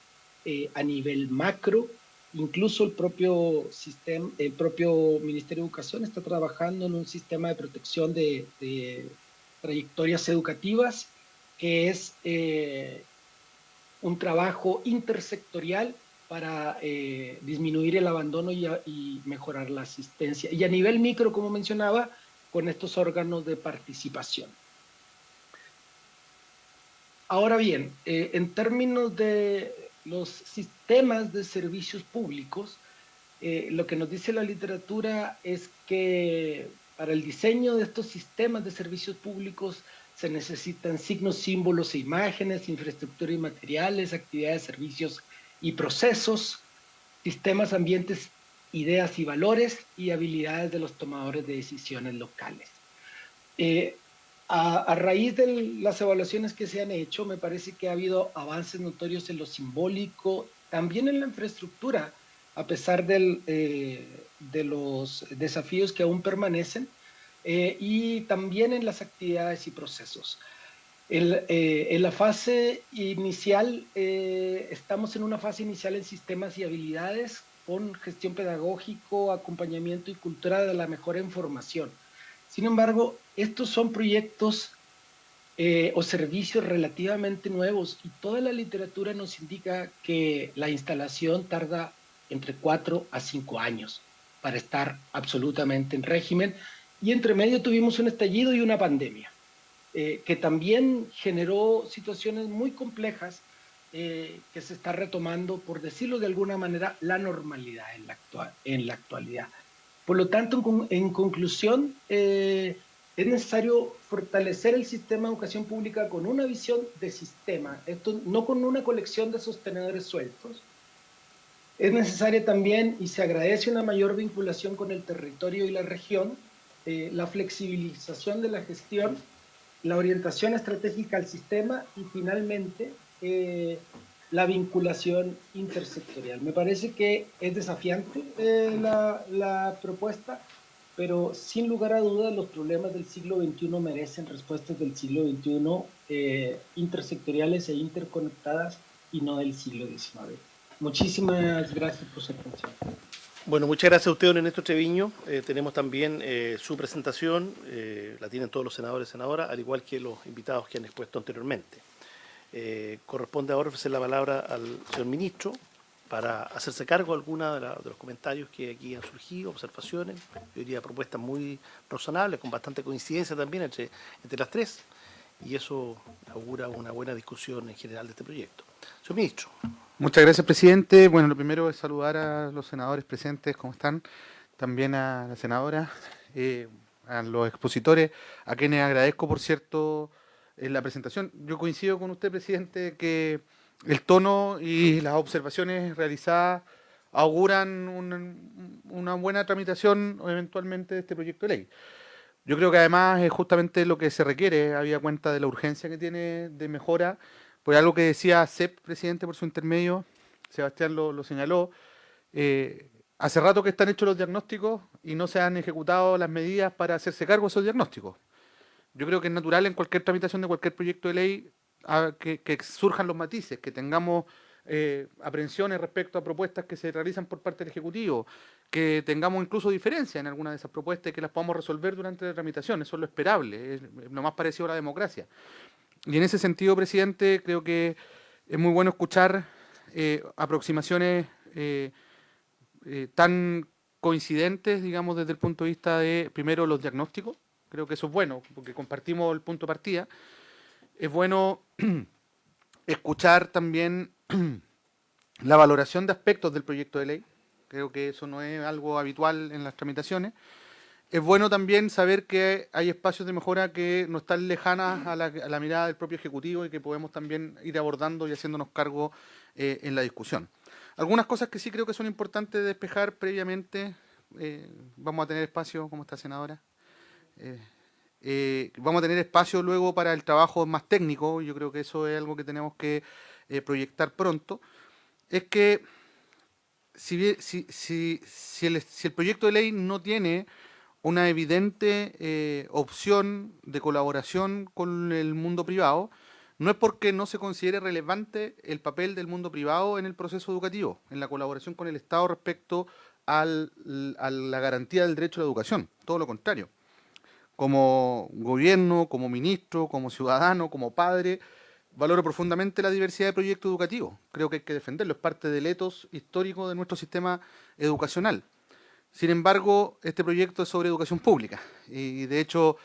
a nivel macro. Incluso el propio Ministerio de Educación está trabajando en un sistema de protección de trayectorias educativas que es un trabajo intersectorial para disminuir el abandono y mejorar la asistencia. Y a nivel micro, como mencionaba, con estos órganos de participación. Ahora bien, en términos de los sistemas de servicios públicos, lo que nos dice la literatura es que para el diseño de estos sistemas de servicios públicos se necesitan signos, símbolos e imágenes, infraestructura y materiales, actividades, servicios y procesos, sistemas, ambientes, ideas y valores y habilidades de los tomadores de decisiones locales. A raíz de las evaluaciones que se han hecho, me parece que ha habido avances notorios en lo simbólico, también en la infraestructura, a pesar de los desafíos que aún permanecen, y también en las actividades y procesos. En la fase inicial, estamos en una fase inicial en sistemas y habilidades con gestión pedagógico, acompañamiento y cultura de la mejora en formación. Sin embargo, estos son proyectos o servicios relativamente nuevos, y toda la literatura nos indica que la instalación tarda entre 4 a 5 años para estar absolutamente en régimen, y entre medio tuvimos un estallido y una pandemia, que también generó situaciones muy complejas, que se está retomando, por decirlo de alguna manera, la normalidad en la actualidad. Por lo tanto, en conclusión, es necesario fortalecer el sistema de educación pública con una visión de sistema, esto no con una colección de sostenedores sueltos. Es necesaria también, y se agradece, una mayor vinculación con el territorio y la región, la flexibilización de la gestión, la orientación estratégica al sistema y finalmente la vinculación intersectorial. Me parece que es desafiante la propuesta, pero sin lugar a dudas los problemas del siglo XXI merecen respuestas del siglo XXI, intersectoriales e interconectadas, y no del siglo XIX. Muchísimas gracias por su atención. Bueno, muchas gracias a usted, don Ernesto Treviño. Tenemos también su presentación, la tienen todos los senadores y senadoras, al igual que los invitados que han expuesto anteriormente. Corresponde ahora ofrecer la palabra al señor ministro para hacerse cargo de algunos de los comentarios que aquí han surgido, observaciones, yo diría propuestas muy razonables, con bastante coincidencia también entre las tres, y eso augura una buena discusión en general de este proyecto. Señor ministro. Muchas gracias, presidente. Bueno, lo primero es saludar a los senadores presentes, ¿cómo están? También a la senadora, a los expositores, a quienes agradezco, por cierto, la presentación. Yo coincido con usted, presidente, que el tono y las observaciones realizadas auguran una buena tramitación eventualmente de este proyecto de ley. Yo creo que además es justamente lo que se requiere, había cuenta de la urgencia que tiene de mejora. Por algo que decía CEP, presidente, por su intermedio, Sebastián lo señaló, hace rato que están hechos los diagnósticos y no se han ejecutado las medidas para hacerse cargo de esos diagnósticos. Yo creo que es natural en cualquier tramitación de cualquier proyecto de ley que surjan los matices, que tengamos aprehensiones respecto a propuestas que se realizan por parte del Ejecutivo, que tengamos incluso diferencias en alguna de esas propuestas y que las podamos resolver durante la tramitación. Eso es lo esperable, es lo más parecido a la democracia. Y en ese sentido, presidente, creo que es muy bueno escuchar aproximaciones tan coincidentes, digamos, desde el punto de vista de, primero, los diagnósticos. Creo que eso es bueno, porque compartimos el punto de partida. Es bueno escuchar también la valoración de aspectos del proyecto de ley. Creo que eso no es algo habitual en las tramitaciones. Es bueno también saber que hay espacios de mejora que no están lejanas a la mirada del propio Ejecutivo y que podemos también ir abordando y haciéndonos cargo en la discusión. Algunas cosas que sí creo que son importantes despejar previamente. Vamos a tener espacio, ¿cómo está, senadora? Vamos a tener espacio luego para el trabajo más técnico, yo creo que eso es algo que tenemos que proyectar pronto. Es que si el proyecto de ley no tiene una evidente opción de colaboración con el mundo privado, no es porque no se considere relevante el papel del mundo privado en el proceso educativo, en la colaboración con el Estado respecto a la garantía del derecho a la educación, todo lo contrario. Como gobierno, como ministro, como ciudadano, como padre, valoro profundamente la diversidad de proyectos educativos. Creo que hay que defenderlo, es parte del ethos histórico de nuestro sistema educacional. Sin embargo, este proyecto es sobre educación pública y de hecho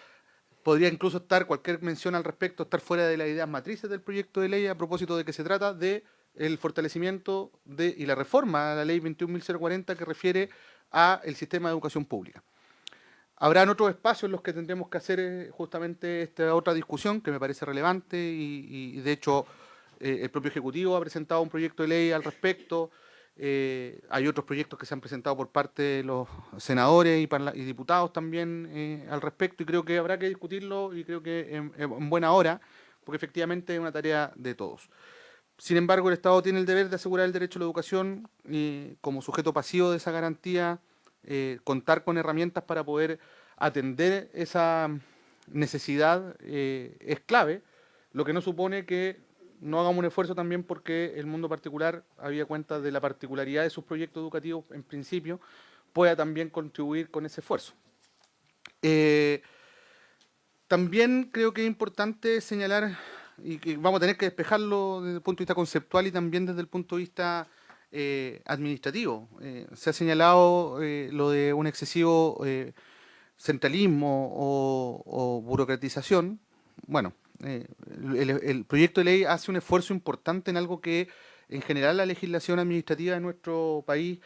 podría incluso estar, cualquier mención al respecto, estar fuera de las ideas matrices del proyecto de ley a propósito de que se trata de el fortalecimiento y la reforma a la ley 21.040 que refiere a el sistema de educación pública. Habrán otros espacios en los que tendremos que hacer justamente esta otra discusión que me parece relevante y de hecho el propio Ejecutivo ha presentado un proyecto de ley al respecto. Hay otros proyectos que se han presentado por parte de los senadores y diputados también al respecto y creo que habrá que discutirlo y creo que en buena hora porque efectivamente es una tarea de todos. Sin embargo, el Estado tiene el deber de asegurar el derecho a la educación y como sujeto pasivo de esa garantía contar con herramientas para poder atender esa necesidad es clave, lo que no supone que no hagamos un esfuerzo también porque el mundo particular, habida cuenta de la particularidad de sus proyectos educativos en principio, pueda también contribuir con ese esfuerzo. También creo que es importante señalar, y que vamos a tener que despejarlo desde el punto de vista conceptual y también desde el punto de vista administrativo. Se ha señalado lo de un excesivo centralismo o burocratización. Bueno, el proyecto de ley hace un esfuerzo importante en algo que en general la legislación administrativa de nuestro país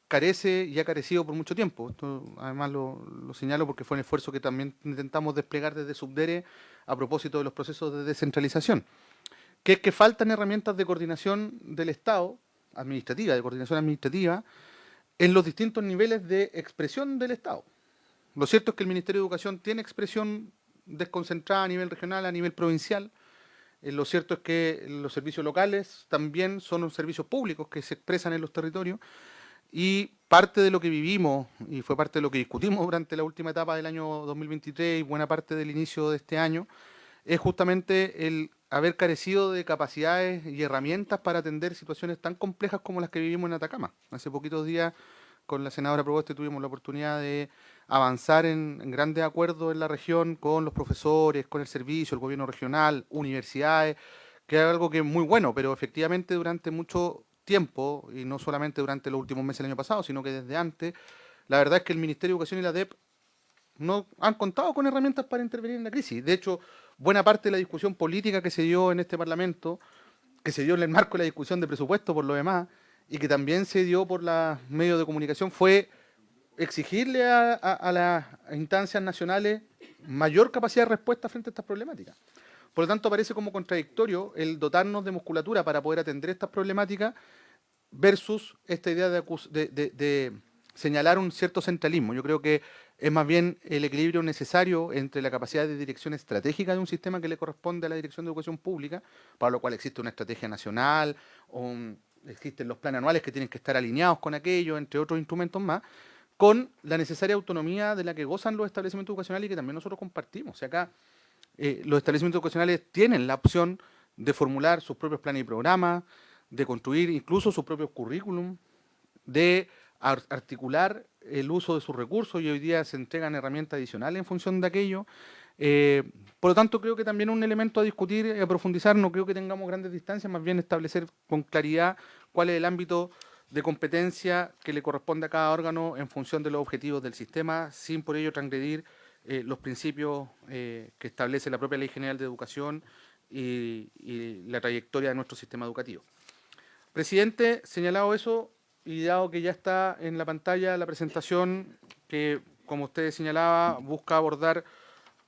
carece y ha carecido por mucho tiempo. Esto además lo señalo porque fue un esfuerzo que también intentamos desplegar desde Subdere a propósito de los procesos de descentralización, que es que faltan herramientas de coordinación del Estado, administrativa, de coordinación administrativa, en los distintos niveles de expresión del Estado. Lo cierto es que el Ministerio de Educación tiene expresión desconcentrada a nivel regional, a nivel provincial. Lo cierto es que los servicios locales también son servicios públicos que se expresan en los territorios. Y parte de lo que vivimos, y fue parte de lo que discutimos durante la última etapa del año 2023 y buena parte del inicio de este año, es justamente el haber carecido de capacidades y herramientas para atender situaciones tan complejas como las que vivimos en Atacama. Hace poquitos días, con la senadora Proboste, tuvimos la oportunidad de avanzar en grandes acuerdos en la región con los profesores, con el servicio, el gobierno regional, universidades, que es algo que es muy bueno, pero efectivamente durante mucho tiempo, y no solamente durante los últimos meses del año pasado, sino que desde antes, la verdad es que el Ministerio de Educación y la DEP no han contado con herramientas para intervenir en la crisis. De hecho, buena parte de la discusión política que se dio en este Parlamento, que se dio en el marco de la discusión de presupuesto por lo demás, y que también se dio por los medios de comunicación, fue exigirle a las instancias nacionales mayor capacidad de respuesta frente a estas problemáticas. Por lo tanto, parece como contradictorio el dotarnos de musculatura para poder atender estas problemáticas versus esta idea de señalar un cierto centralismo. Yo creo que es más bien el equilibrio necesario entre la capacidad de dirección estratégica de un sistema que le corresponde a la Dirección de Educación Pública, para lo cual existe una estrategia nacional, existen los planes anuales que tienen que estar alineados con aquello, entre otros instrumentos más, con la necesaria autonomía de la que gozan los establecimientos educacionales y que también nosotros compartimos. O sea, acá los establecimientos educacionales tienen la opción de formular sus propios planes y programas, de construir incluso sus propios currículum, de articular el uso de sus recursos, y hoy día se entregan herramientas adicionales en función de aquello. Por lo tanto, creo que también un elemento a discutir y a profundizar, no creo que tengamos grandes distancias, más bien establecer con claridad cuál es el ámbito de competencia que le corresponde a cada órgano en función de los objetivos del sistema, sin por ello transgredir los principios que establece la propia Ley General de Educación y la trayectoria de nuestro sistema educativo. Presidente, señalado eso, y dado que ya está en la pantalla la presentación que, como usted señalaba, busca abordar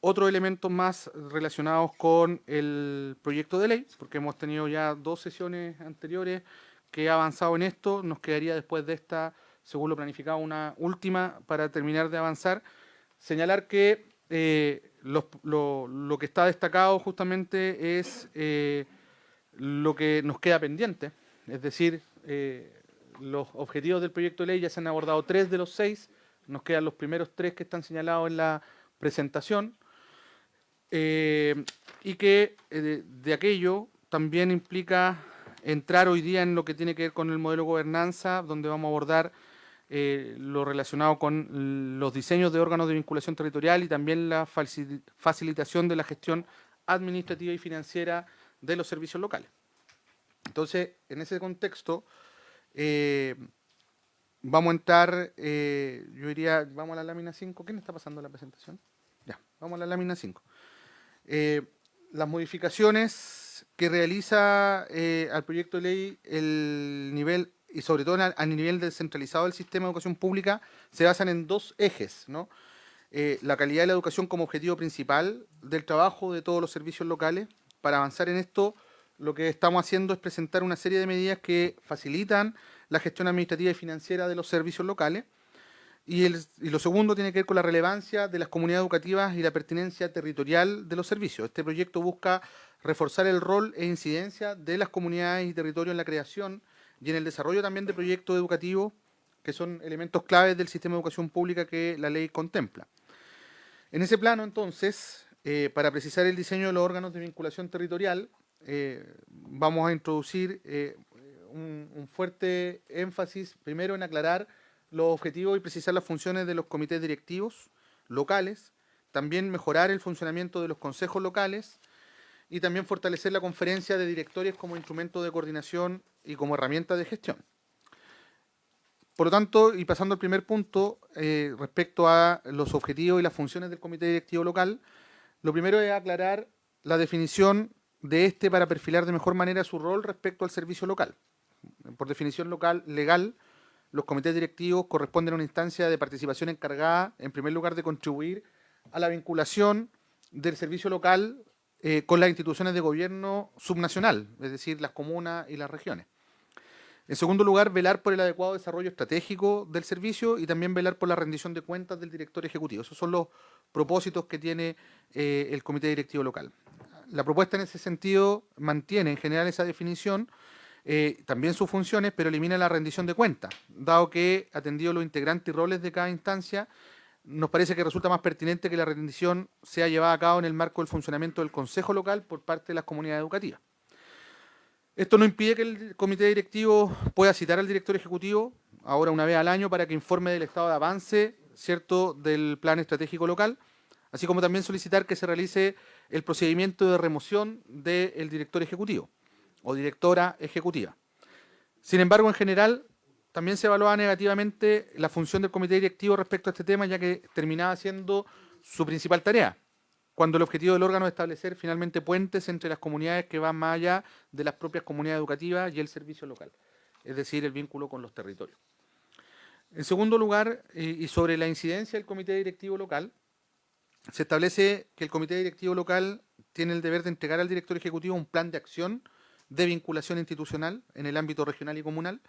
otros elementos más relacionados con el proyecto de ley, porque hemos tenido ya 2 sesiones anteriores que ha avanzado en esto, nos quedaría después de esta, según lo planificado, una última para terminar de avanzar. Señalar que lo que está destacado justamente es lo que nos queda pendiente, es decir, los objetivos del proyecto de ley ya se han abordado 3 de los 6, nos quedan los primeros 3 que están señalados en la presentación, y que de aquello también implica entrar hoy día en lo que tiene que ver con el modelo de gobernanza, donde vamos a abordar lo relacionado con los diseños de órganos de vinculación territorial y también la facilitación de la gestión administrativa y financiera de los servicios locales. Entonces, en ese contexto, vamos a entrar, yo diría, vamos a la lámina 5. ¿Quién está pasando la presentación? Ya, vamos a la lámina 5. Las modificaciones que realiza al proyecto de ley el nivel, y sobre todo a nivel descentralizado del sistema de educación pública, se basan en 2 ejes, ¿no? La calidad de la educación como objetivo principal del trabajo de todos los servicios locales. Para avanzar en esto, lo que estamos haciendo es presentar una serie de medidas que facilitan la gestión administrativa y financiera de los servicios locales. Y lo segundo tiene que ver con la relevancia de las comunidades educativas y la pertinencia territorial de los servicios. Este proyecto busca reforzar el rol e incidencia de las comunidades y territorios en la creación y en el desarrollo también de proyectos educativos que son elementos claves del sistema de educación pública que la ley contempla. En ese plano, entonces, para precisar el diseño de los órganos de vinculación territorial, vamos a introducir un fuerte énfasis, primero, en aclarar los objetivos y precisar las funciones de los comités directivos locales, también mejorar el funcionamiento de los consejos locales y también fortalecer la conferencia de directores como instrumento de coordinación y como herramienta de gestión. Por lo tanto, y pasando al primer punto, respecto a los objetivos y las funciones del comité directivo local, lo primero es aclarar la definición de este para perfilar de mejor manera su rol respecto al servicio local. Por definición legal, los comités directivos corresponden a una instancia de participación encargada, en primer lugar, de contribuir a la vinculación del servicio local con las instituciones de gobierno subnacional, es decir, las comunas y las regiones. En segundo lugar, velar por el adecuado desarrollo estratégico del servicio y también velar por la rendición de cuentas del director ejecutivo. Esos son los propósitos que tiene el comité directivo local. La propuesta en ese sentido mantiene en general esa definición, también sus funciones, pero elimina la rendición de cuentas, dado que, atendido los integrantes y roles de cada instancia, nos parece que resulta más pertinente que la rendición sea llevada a cabo en el marco del funcionamiento del consejo local por parte de las comunidades educativas. Esto no impide que el comité directivo pueda citar al director ejecutivo, ahora una vez al año, para que informe del estado de avance, ¿cierto?, del plan estratégico local, así como también solicitar que se realice el procedimiento de remoción del director ejecutivo o directora ejecutiva. Sin embargo, en general, también se evaluaba negativamente la función del comité directivo respecto a este tema, ya que terminaba siendo su principal tarea, cuando el objetivo del órgano es establecer finalmente puentes entre las comunidades que van más allá de las propias comunidades educativas y el servicio local, es decir, el vínculo con los territorios. En segundo lugar, y sobre la incidencia del comité directivo local, se establece que el comité directivo local tiene el deber de entregar al director ejecutivo un plan de acción de vinculación institucional en el ámbito regional y comunal,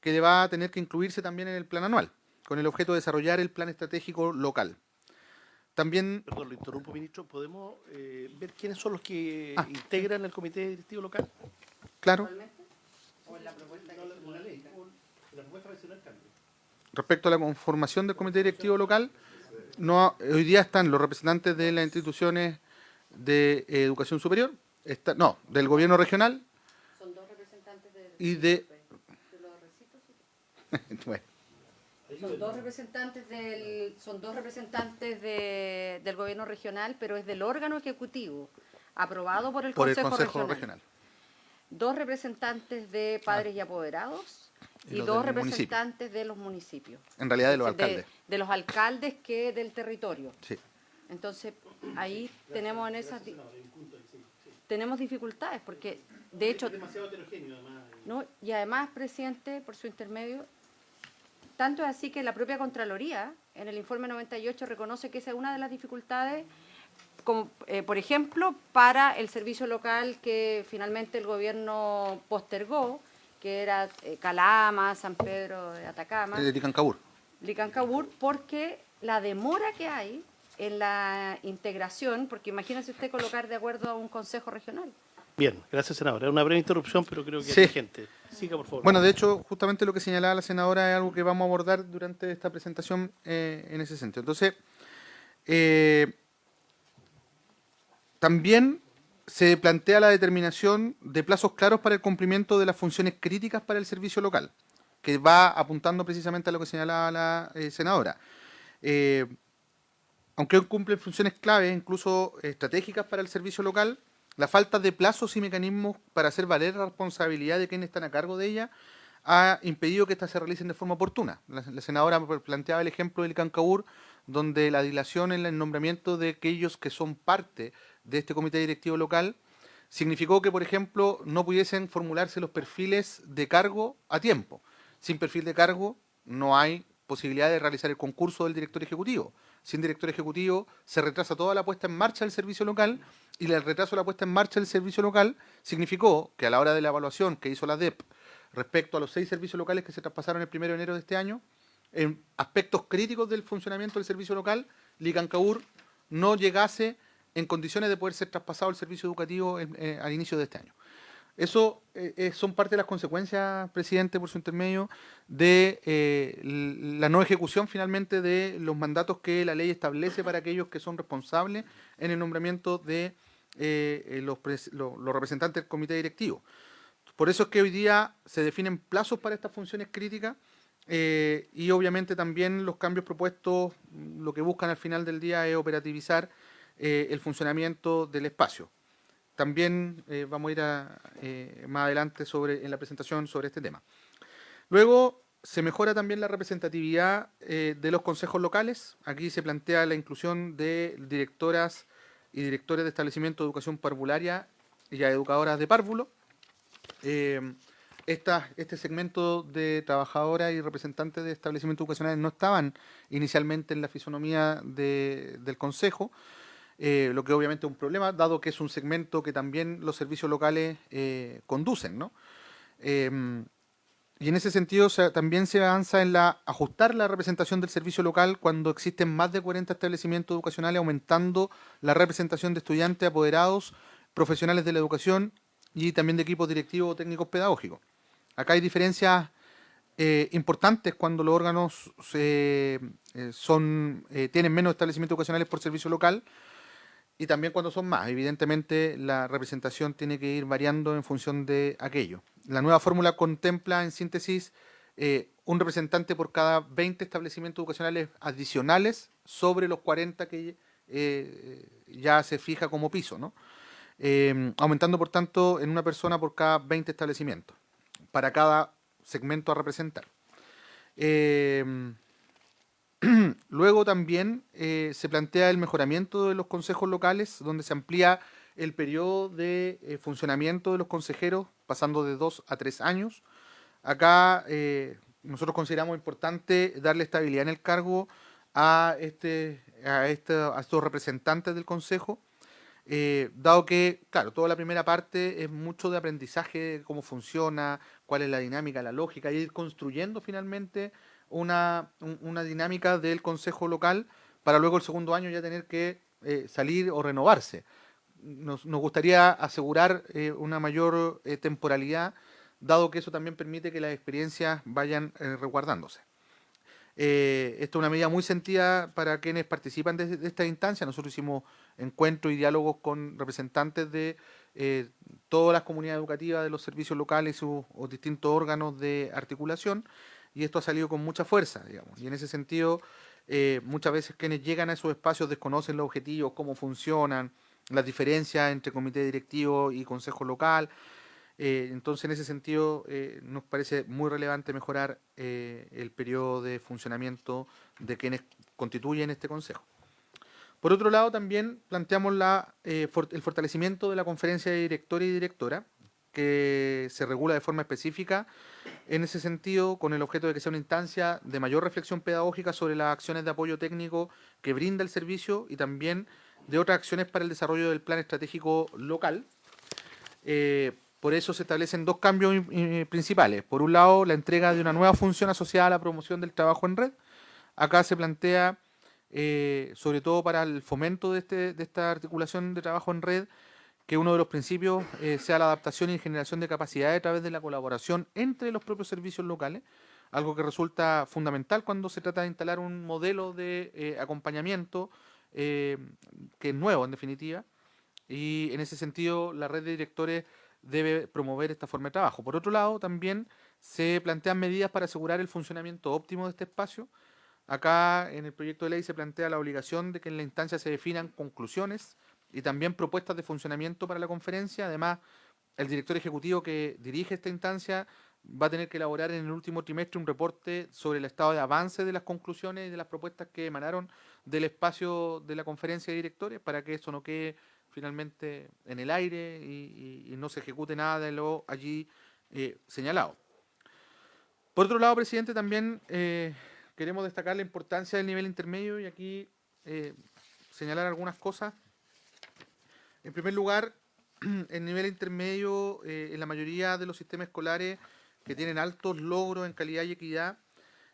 que va a tener que incluirse también en el plan anual, con el objeto de desarrollar el plan estratégico local. También... Perdón, lo interrumpo, ministro. ¿Podemos ver quiénes son los que integran el comité directivo local? Claro. ¿O en la propuesta que la ley? La propuesta mencionó cambio. Respecto a la conformación del comité directivo local, hoy día están los representantes de las instituciones de educación superior, del gobierno regional. Son dos representantes y de los recintos. bueno. Son dos representantes del gobierno regional, pero es del órgano ejecutivo, aprobado por el Consejo Regional. Dos representantes de padres y apoderados y dos representantes de los municipios. En realidad de los alcaldes. De los alcaldes que del territorio. Sí. Entonces, ahí tenemos en esas tenemos dificultades, porque de hecho... Es demasiado heterogéneo, además. ¿No? Y además, presidente, por su intermedio, tanto es así que la propia Contraloría, en el informe 98, reconoce que esa es una de las dificultades, como, por ejemplo, para el servicio local que finalmente el gobierno postergó, que era Calama, San Pedro de Atacama. Licancabur, porque la demora que hay en la integración, porque imagínese usted colocar de acuerdo a un consejo regional. Bien, gracias, senadora. Era una breve interrupción, pero creo que hay gente. Siga, por favor. Bueno, de hecho, justamente lo que señalaba la senadora es algo que vamos a abordar durante esta presentación en ese sentido. Entonces, también se plantea la determinación de plazos claros para el cumplimiento de las funciones críticas para el servicio local, que va apuntando precisamente a lo que señalaba la senadora. Aunque cumplen funciones claves, incluso estratégicas para el servicio local, la falta de plazos y mecanismos para hacer valer la responsabilidad de quienes están a cargo de ella ha impedido que éstas se realicen de forma oportuna. La senadora planteaba el ejemplo del Licancabur, donde la dilación en el nombramiento de aquellos que son parte de este comité directivo local significó que, por ejemplo, no pudiesen formularse los perfiles de cargo a tiempo. Sin perfil de cargo no hay posibilidad de realizar el concurso del director ejecutivo. Sin director ejecutivo se retrasa toda la puesta en marcha del servicio local, y el retraso de la puesta en marcha del servicio local significó que a la hora de la evaluación que hizo la DEP respecto a los 6 servicios locales que se traspasaron el 1 de enero de este año, en aspectos críticos del funcionamiento del servicio local, Licancabur no llegase en condiciones de poder ser traspasado el servicio educativo al inicio de este año. Eso son parte de las consecuencias, presidente, por su intermedio, de la no ejecución finalmente de los mandatos que la ley establece para aquellos que son responsables en el nombramiento de los representantes del comité directivo. Por eso es que hoy día se definen plazos para estas funciones críticas y obviamente también los cambios propuestos lo que buscan al final del día es operativizar el funcionamiento del espacio. También vamos a ir más adelante en la presentación sobre este tema. Luego se mejora también la representatividad de los consejos locales. Aquí se plantea la inclusión de directoras y directores de establecimientos de educación parvularia y a educadoras de párvulo. Este segmento de trabajadoras y representantes de establecimientos educacionales no estaban inicialmente en la fisonomía del Consejo, lo que obviamente es un problema, dado que es un segmento que también los servicios locales conducen, ¿no? Y en ese sentido también se avanza en ajustar la representación del servicio local cuando existen más de 40 establecimientos educacionales, aumentando la representación de estudiantes, apoderados, profesionales de la educación y también de equipos directivos o técnicos pedagógicos. Acá hay diferencias importantes cuando los órganos tienen menos establecimientos educacionales por servicio local y también cuando son más. Evidentemente la representación tiene que ir variando en función de aquello. La nueva fórmula contempla, en síntesis, un representante por cada 20 establecimientos educacionales adicionales sobre los 40 que ya se fija como piso, ¿no? Aumentando, por tanto, en una persona por cada 20 establecimientos, para cada segmento a representar. Luego también se plantea el mejoramiento de los consejos locales, donde se amplía el periodo de funcionamiento de los consejeros, pasando de 2 a 3 años. Acá nosotros consideramos importante darle estabilidad en el cargo a estos representantes del consejo, dado que, claro, toda la primera parte es mucho de aprendizaje, cómo funciona, cuál es la dinámica, la lógica, y ir construyendo finalmente una dinámica del consejo local para luego el segundo año ya tener que salir o renovarse. Nos gustaría asegurar una mayor temporalidad, dado que eso también permite que las experiencias vayan resguardándose. Esto es una medida muy sentida para quienes participan de esta instancia. Nosotros hicimos encuentros y diálogos con representantes de todas las comunidades educativas de los servicios locales o distintos órganos de articulación, y esto ha salido con mucha fuerza, digamos. Y en ese sentido, muchas veces quienes llegan a esos espacios desconocen los objetivos, cómo funcionan, las diferencias entre comité directivo y consejo local. Entonces, en ese sentido, nos parece muy relevante mejorar el periodo de funcionamiento de quienes constituyen este consejo. Por otro lado, también planteamos el fortalecimiento de la conferencia de director y directora, que se regula de forma específica en ese sentido, con el objeto de que sea una instancia de mayor reflexión pedagógica sobre las acciones de apoyo técnico que brinda el servicio y también de otras acciones para el desarrollo del plan estratégico local. Por eso se establecen dos cambios principales. Por un lado, la entrega de una nueva función asociada a la promoción del trabajo en red. Acá se plantea, sobre todo para el fomento de esta articulación de trabajo en red, que uno de los principios sea la adaptación y generación de capacidades a través de la colaboración entre los propios servicios locales, algo que resulta fundamental cuando se trata de instalar un modelo de acompañamiento que es nuevo, en definitiva, y en ese sentido la red de directores debe promover esta forma de trabajo. Por otro lado, también se plantean medidas para asegurar el funcionamiento óptimo de este espacio. Acá en el proyecto de ley se plantea la obligación de que en la instancia se definan conclusiones y también propuestas de funcionamiento para la conferencia. Además, el director ejecutivo que dirige esta instancia va a tener que elaborar en el último trimestre un reporte sobre el estado de avance de las conclusiones y de las propuestas que emanaron del espacio de la conferencia de directores, para que eso no quede finalmente en el aire y no se ejecute nada de lo allí señalado. Por otro lado, presidente, también queremos destacar la importancia del nivel intermedio y aquí señalar algunas cosas. En primer lugar, el nivel intermedio en la mayoría de los sistemas escolares que tienen altos logros en calidad y equidad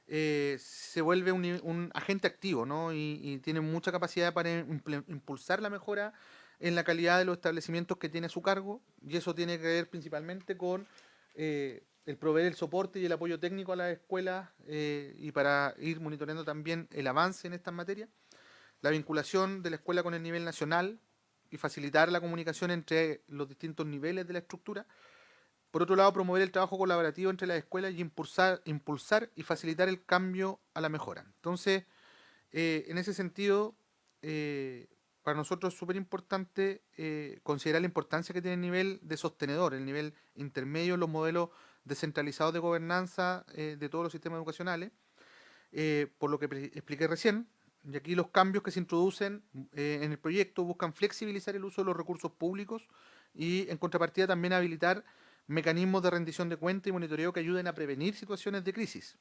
se vuelve un agente activo, ¿no? Y tiene mucha capacidad para impulsar la mejora en la calidad de los establecimientos que tiene a su cargo, y eso tiene que ver principalmente con el proveer el soporte y el apoyo técnico a las escuelas y para ir monitoreando también el avance en estas materias, la vinculación de la escuela con el nivel nacional y facilitar la comunicación entre los distintos niveles de la estructura. Por otro lado, promover el trabajo colaborativo entre las escuelas y impulsar y facilitar el cambio a la mejora. Entonces, en ese sentido, para nosotros es súper importante considerar la importancia que tiene el nivel de sostenedor, el nivel intermedio en los modelos descentralizados de gobernanza de todos los sistemas educacionales, por lo que expliqué recién. Y aquí los cambios que se introducen en el proyecto buscan flexibilizar el uso de los recursos públicos y, en contrapartida, también habilitar mecanismos de rendición de cuentas y monitoreo que ayuden a prevenir situaciones de crisis.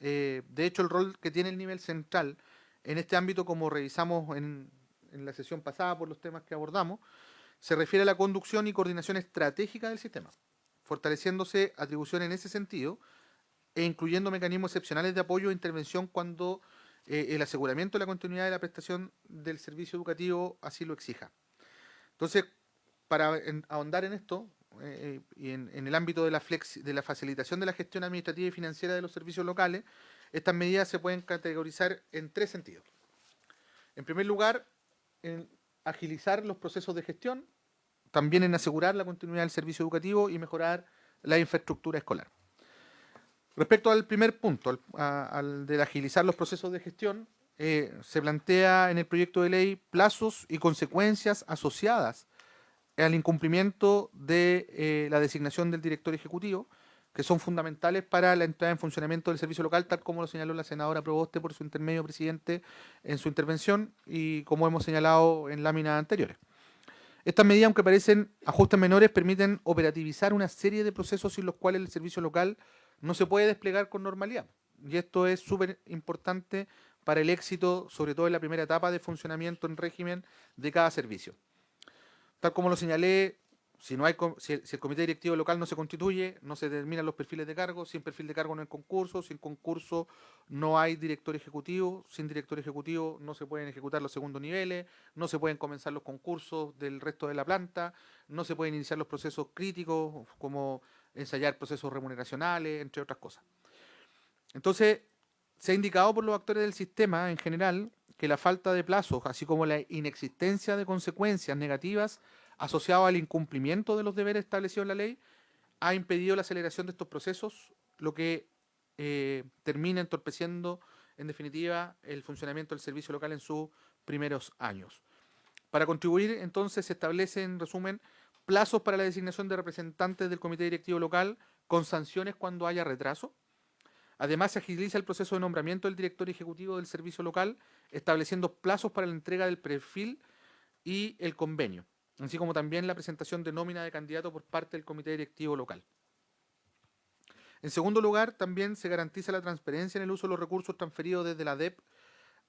De hecho, el rol que tiene el nivel central en este ámbito, como revisamos en la sesión pasada por los temas que abordamos, se refiere a la conducción y coordinación estratégica del sistema, fortaleciéndose atribuciones en ese sentido e incluyendo mecanismos excepcionales de apoyo e intervención cuando el aseguramiento de la continuidad de la prestación del servicio educativo así lo exija. Entonces, para ahondar en esto, y en el ámbito de la facilitación de la gestión administrativa y financiera de los servicios locales, estas medidas se pueden categorizar en 3 sentidos. En primer lugar, en agilizar los procesos de gestión, también en asegurar la continuidad del servicio educativo y mejorar la infraestructura escolar. Respecto al primer punto, al de agilizar los procesos de gestión, se plantea en el proyecto de ley plazos y consecuencias asociadas al incumplimiento de la designación del director ejecutivo, que son fundamentales para la entrada en funcionamiento del servicio local, tal como lo señaló la senadora Proboste por su intermedio, presidente, en su intervención, y como hemos señalado en láminas anteriores. Estas medidas, aunque parecen ajustes menores, permiten operativizar una serie de procesos sin los cuales el servicio local no se puede desplegar con normalidad. Y esto es súper importante para el éxito, sobre todo en la primera etapa de funcionamiento en régimen de cada servicio. Tal como lo señalé, si el comité directivo local no se constituye, no se determinan los perfiles de cargo, sin perfil de cargo no hay concurso, sin concurso no hay director ejecutivo, sin director ejecutivo no se pueden ejecutar los segundos niveles, no se pueden comenzar los concursos del resto de la planta, no se pueden iniciar los procesos críticos como ensayar procesos remuneracionales, entre otras cosas. Entonces, se ha indicado por los actores del sistema en general que la falta de plazos, así como la inexistencia de consecuencias negativas asociadas al incumplimiento de los deberes establecidos en la ley, ha impedido la aceleración de estos procesos, lo que termina entorpeciendo, en definitiva, el funcionamiento del servicio local en sus primeros años. Para contribuir, entonces, se establece, en resumen, plazos para la designación de representantes del comité directivo local con sanciones cuando haya retraso. Además, se agiliza el proceso de nombramiento del director ejecutivo del servicio local, estableciendo plazos para la entrega del perfil y el convenio, así como también la presentación de nómina de candidato por parte del comité directivo local. En segundo lugar, también se garantiza la transparencia en el uso de los recursos transferidos desde la DEP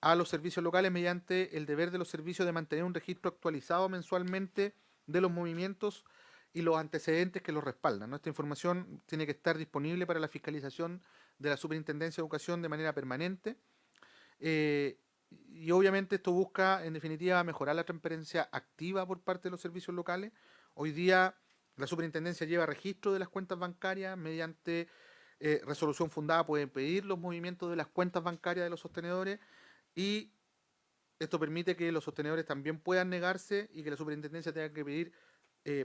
a los servicios locales mediante el deber de los servicios de mantener un registro actualizado mensualmente de los movimientos y los antecedentes que los respaldan. Esta información tiene que estar disponible para la fiscalización de la Superintendencia de Educación de manera permanente. Y obviamente esto busca, en definitiva, mejorar la transparencia activa por parte de los servicios locales. Hoy día la Superintendencia lleva registro de las cuentas bancarias, mediante resolución fundada pueden pedir los movimientos de las cuentas bancarias de los sostenedores, y esto permite que los sostenedores también puedan negarse y que la Superintendencia tenga que pedir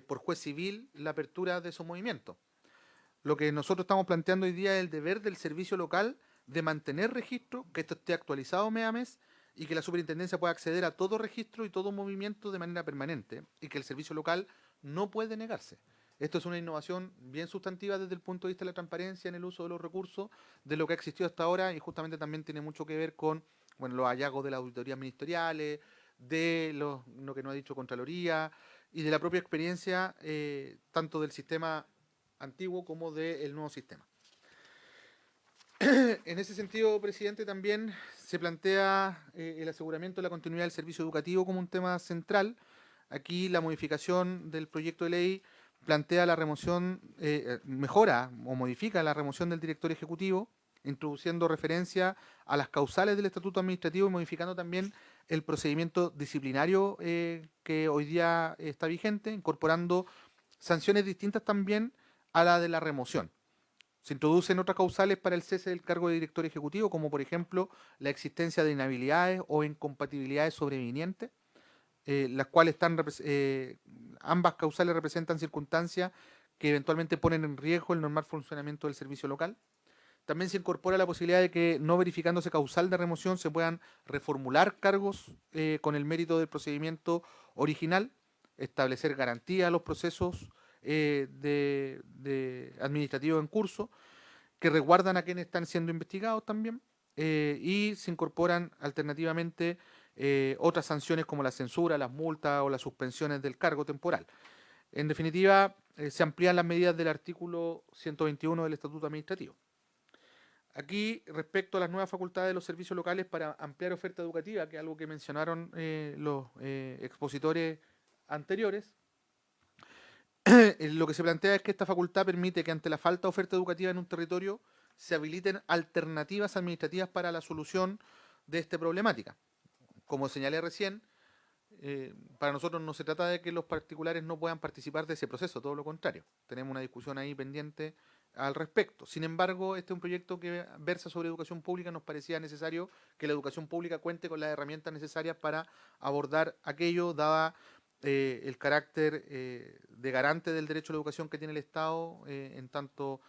por juez civil la apertura de esos movimientos. Lo que nosotros estamos planteando hoy día es el deber del servicio local de mantener registro, que esto esté actualizado mes a mes y que la Superintendencia pueda acceder a todo registro y todo movimiento de manera permanente y que el servicio local no puede negarse. Esto es una innovación bien sustantiva desde el punto de vista de la transparencia en el uso de los recursos, de lo que ha existido hasta ahora, y justamente también tiene mucho que ver con los hallazgos de las auditorías ministeriales, de lo que nos ha dicho Contraloría y de la propia experiencia tanto del sistema antiguo como del nuevo sistema. En ese sentido, presidente, también se plantea el aseguramiento de la continuidad del servicio educativo como un tema central. Aquí la modificación del proyecto de ley plantea la remoción, mejora o modifica la remoción del director ejecutivo, introduciendo referencia a las causales del estatuto administrativo y modificando también el procedimiento disciplinario que hoy día está vigente, incorporando sanciones distintas también a la de la remoción. Se introducen otras causales para el cese del cargo de director ejecutivo, como por ejemplo la existencia de inhabilidades o incompatibilidades sobrevinientes, las cuales ambas causales representan circunstancias que eventualmente ponen en riesgo el normal funcionamiento del servicio local. También se incorpora la posibilidad de que, no verificándose causal de remoción, se puedan reformular cargos con el mérito del procedimiento original, establecer garantía a los procesos de administrativos en curso, que resguardan a quienes están siendo investigados también, y se incorporan alternativamente otras sanciones como la censura, las multas o las suspensiones del cargo temporal. En definitiva, se amplían las medidas del artículo 121 del Estatuto Administrativo. Aquí, respecto a las nuevas facultades de los servicios locales para ampliar oferta educativa, que es algo que mencionaron los expositores anteriores, lo que se plantea es que esta facultad permite que ante la falta de oferta educativa en un territorio se habiliten alternativas administrativas para la solución de esta problemática. Como señalé recién, para nosotros no se trata de que los particulares no puedan participar de ese proceso, todo lo contrario. Tenemos una discusión ahí pendiente al respecto. Sin embargo, este es un proyecto que versa sobre educación pública. Nos parecía necesario que la educación pública cuente con las herramientas necesarias para abordar aquello, dada el carácter de garante del derecho a la educación que tiene el Estado, en tanto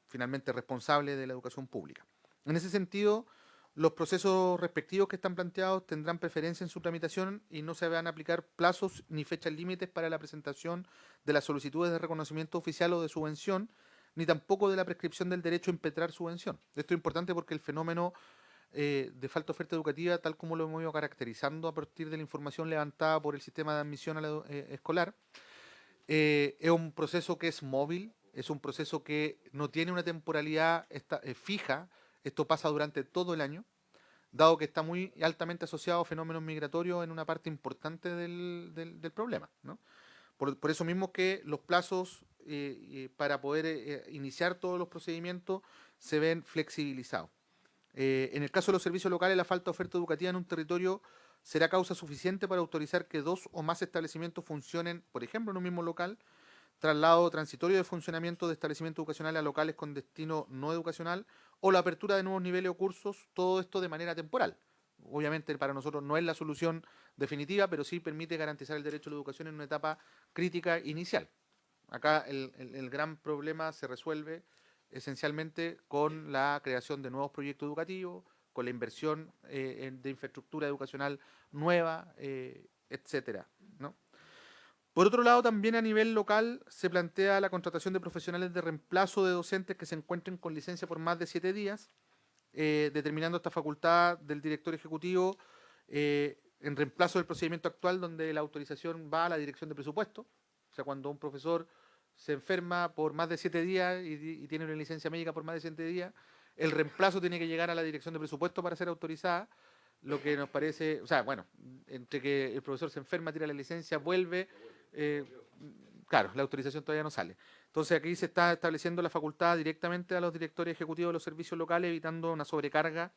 finalmente responsable de la educación pública. En ese sentido, los procesos respectivos que están planteados tendrán preferencia en su tramitación y no se van a aplicar plazos ni fechas límites para la presentación de las solicitudes de reconocimiento oficial o de subvención, ni tampoco de la prescripción del derecho a impetrar subvención. Esto es importante porque el fenómeno de falta de oferta educativa, tal como lo hemos ido caracterizando a partir de la información levantada por el sistema de admisión a la escolar, es un proceso que es móvil, es un proceso que no tiene una temporalidad fija. Esto pasa durante todo el año, dado que está muy altamente asociado a fenómenos migratorios en una parte importante del problema, ¿no? Por eso mismo que los plazos para poder iniciar todos los procedimientos se ven flexibilizados. En el caso de los servicios locales, la falta de oferta educativa en un territorio será causa suficiente para autorizar que 2 o más establecimientos funcionen, por ejemplo, en un mismo local, traslado transitorio de funcionamiento de establecimientos educacionales a locales con destino no educacional o la apertura de nuevos niveles o cursos, todo esto de manera temporal. Obviamente para nosotros no es la solución definitiva, pero sí permite garantizar el derecho a la educación en una etapa crítica inicial. Acá el gran problema se resuelve esencialmente con la creación de nuevos proyectos educativos, con la inversión de infraestructura educacional nueva, etcétera, ¿no? Por otro lado, también a nivel local se plantea la contratación de profesionales de reemplazo de docentes que se encuentren con licencia por más de 7 días, determinando esta facultad del director ejecutivo en reemplazo del procedimiento actual donde la autorización va a la dirección de presupuesto. O sea, cuando un profesor se enferma por más de 7 días y tiene una licencia médica por más de 7 días, el reemplazo tiene que llegar a la dirección de presupuesto para ser autorizada, lo que nos parece, o sea, bueno, entre que el profesor se enferma, tira la licencia, vuelve, claro, la autorización todavía no sale. Entonces aquí se está estableciendo la facultad directamente a los directores ejecutivos de los servicios locales, evitando una sobrecarga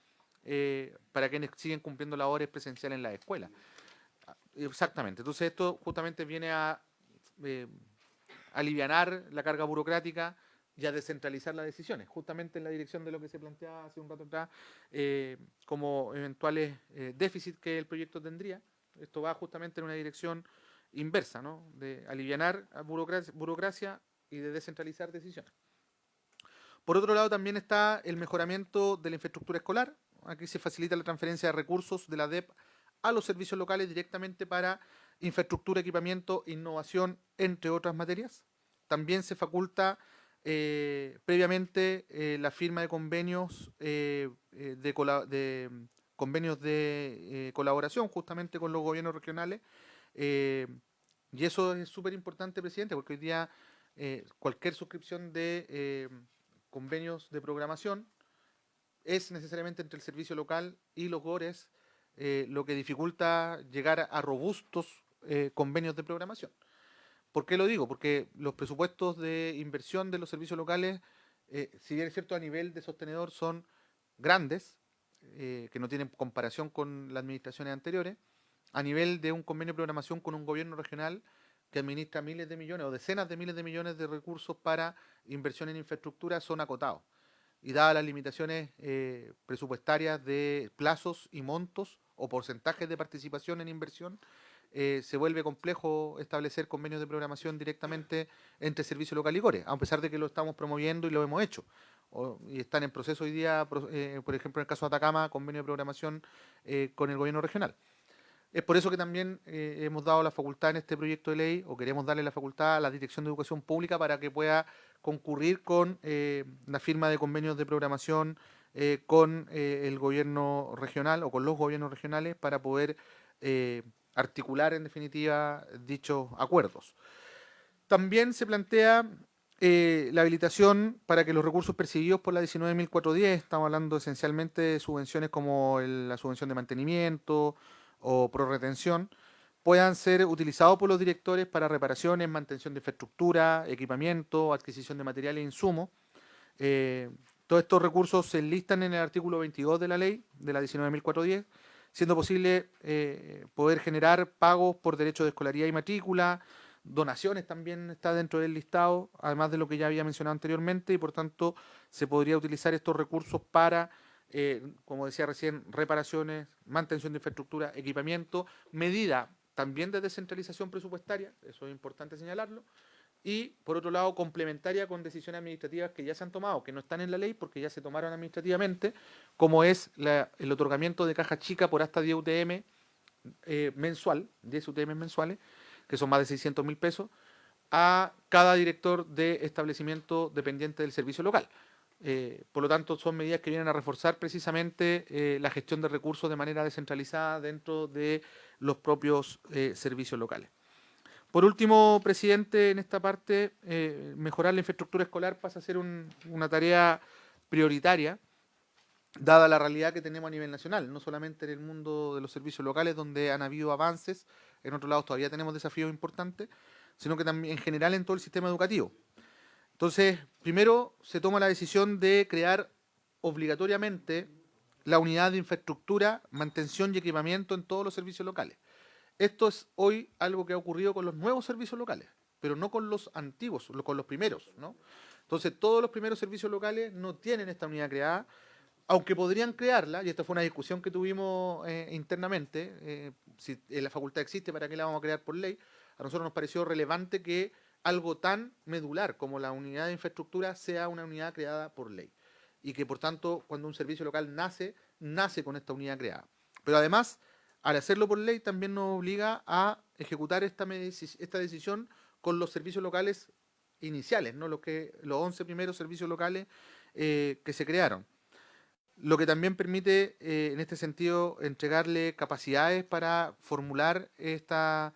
para quienes siguen cumpliendo labores presenciales en la escuela. Exactamente. Entonces esto justamente viene a alivianar la carga burocrática y a descentralizar las decisiones, justamente en la dirección de lo que se planteaba hace un rato atrás como eventuales déficits que el proyecto tendría. Esto va justamente en una dirección inversa, ¿no? De alivianar a burocracia y de descentralizar decisiones. Por otro lado, también está el mejoramiento de la infraestructura escolar. Aquí se facilita la transferencia de recursos de la DEP a los servicios locales directamente para infraestructura, equipamiento, innovación, entre otras materias. También se faculta previamente la firma de convenios convenios de colaboración justamente con los gobiernos regionales. Y eso es súper importante, presidente, porque hoy día cualquier suscripción de convenios de programación es necesariamente entre el servicio local y los GORES, lo que dificulta llegar a robustos convenios de programación. ¿Por qué lo digo? Porque los presupuestos de inversión de los servicios locales, si bien es cierto a nivel de sostenedor son grandes, que no tienen comparación con las administraciones anteriores, a nivel de un convenio de programación con un gobierno regional que administra miles de millones o decenas de miles de millones de recursos para inversión en infraestructura, son acotados. Y dadas las limitaciones presupuestarias de plazos y montos, o porcentajes de participación en inversión, se vuelve complejo establecer convenios de programación directamente entre servicio local y CORE, a pesar de que lo estamos promoviendo y lo hemos hecho. Y están en proceso hoy día, por ejemplo, en el caso de Atacama, convenio de programación con el gobierno regional. Es por eso que también hemos dado la facultad en este proyecto de ley, o queremos darle la facultad a la Dirección de Educación Pública para que pueda concurrir con la firma de convenios de programación con el gobierno regional o con los gobiernos regionales para poder articular en definitiva dichos acuerdos. También se plantea la habilitación para que los recursos percibidos por la 19.410, estamos hablando esencialmente de subvenciones como la subvención de mantenimiento o prorretención, puedan ser utilizados por los directores para reparaciones, mantención de infraestructura, equipamiento, adquisición de materiales e insumos. Todos estos recursos se enlistan en el artículo 22 de la ley, de la 19.410, siendo posible poder generar pagos por derecho de escolaridad y matrícula, donaciones también está dentro del listado, además de lo que ya había mencionado anteriormente, y por tanto se podría utilizar estos recursos para, como decía recién, reparaciones, mantención de infraestructura, equipamiento, medida también de descentralización presupuestaria, eso es importante señalarlo, y por otro lado complementaria con decisiones administrativas que ya se han tomado, que no están en la ley porque ya se tomaron administrativamente, como es el otorgamiento de caja chica por hasta 10 UTM mensual, 10 UTM mensuales, que son más de 600.000 pesos, a cada director de establecimiento dependiente del servicio local. Por lo tanto, son medidas que vienen a reforzar precisamente la gestión de recursos de manera descentralizada dentro de los propios servicios locales. Por último, presidente, en esta parte, mejorar la infraestructura escolar pasa a ser una tarea prioritaria, dada la realidad que tenemos a nivel nacional, no solamente en el mundo de los servicios locales, donde han habido avances, en otros lados todavía tenemos desafíos importantes, sino que también en general en todo el sistema educativo. Entonces, primero se toma la decisión de crear obligatoriamente la unidad de infraestructura, mantención y equipamiento en todos los servicios locales. Esto es hoy algo que ha ocurrido con los nuevos servicios locales, pero no con los antiguos, con los primeros, ¿no? Entonces, todos los primeros servicios locales no tienen esta unidad creada, aunque podrían crearla, y esta fue una discusión que tuvimos internamente, si la facultad existe, ¿para qué la vamos a crear por ley? A nosotros nos pareció relevante que algo tan medular como la unidad de infraestructura sea una unidad creada por ley, y que por tanto, cuando un servicio local nace con esta unidad creada. Pero además, al hacerlo por ley, también nos obliga a ejecutar esta decisión con los servicios locales iniciales, ¿no? Los 11 primeros servicios locales que se crearon. Lo que también permite, en este sentido, entregarle capacidades para formular esta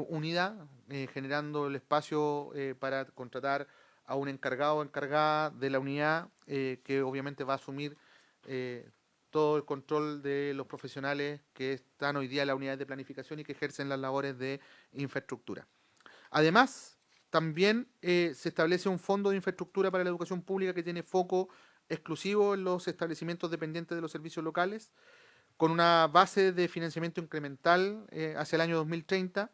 unidad, generando el espacio para contratar a un encargado o encargada de la unidad, que obviamente va a asumir todo el control de los profesionales que están hoy día en la unidad de planificación y que ejercen las labores de infraestructura. Además, también se establece un fondo de infraestructura para la educación pública que tiene foco exclusivo en los establecimientos dependientes de los servicios locales, con una base de financiamiento incremental hacia el año 2030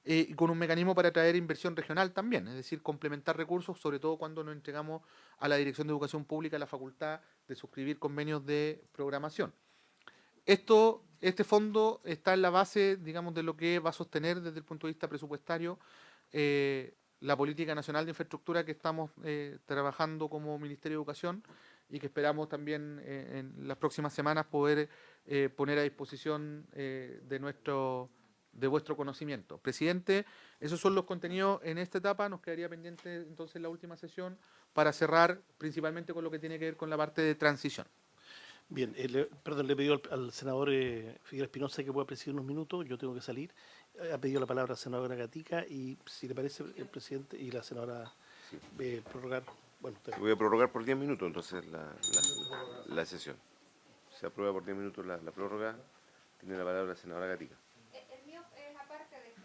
y con un mecanismo para atraer inversión regional también, es decir, complementar recursos, sobre todo cuando nos entregamos a la Dirección de Educación Pública la facultad de suscribir convenios de programación. Este fondo está en la base, digamos, de lo que va a sostener desde el punto de vista presupuestario la política nacional de infraestructura que estamos trabajando como Ministerio de Educación y que esperamos también en las próximas semanas poder poner a disposición de vuestro conocimiento. Presidente, esos son los contenidos en esta etapa. Nos quedaría pendiente entonces la última sesión para cerrar principalmente con lo que tiene que ver con la parte de transición. Bien, le he pedido al senador Figueroa Espinosa que pueda presidir unos minutos, yo tengo que salir. Ha pedido la palabra la senadora Gatica y, si le parece, el presidente y la senadora prorrogar. Bueno, voy a prorrogar por 10 minutos entonces la sesión. Se aprueba por 10 minutos la prórroga. Tiene la palabra la senadora Gatica. El mío es aparte de esto.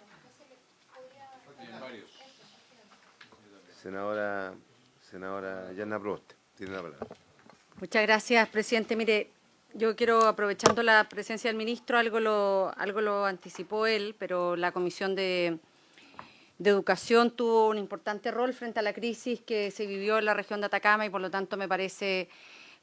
Tienen varios. Senadora Yanna Proboste, tiene la palabra. Muchas gracias, presidente. Mire, yo quiero, aprovechando la presencia del ministro, algo lo anticipó él, pero la Comisión de Educación tuvo un importante rol frente a la crisis que se vivió en la región de Atacama y por lo tanto me parece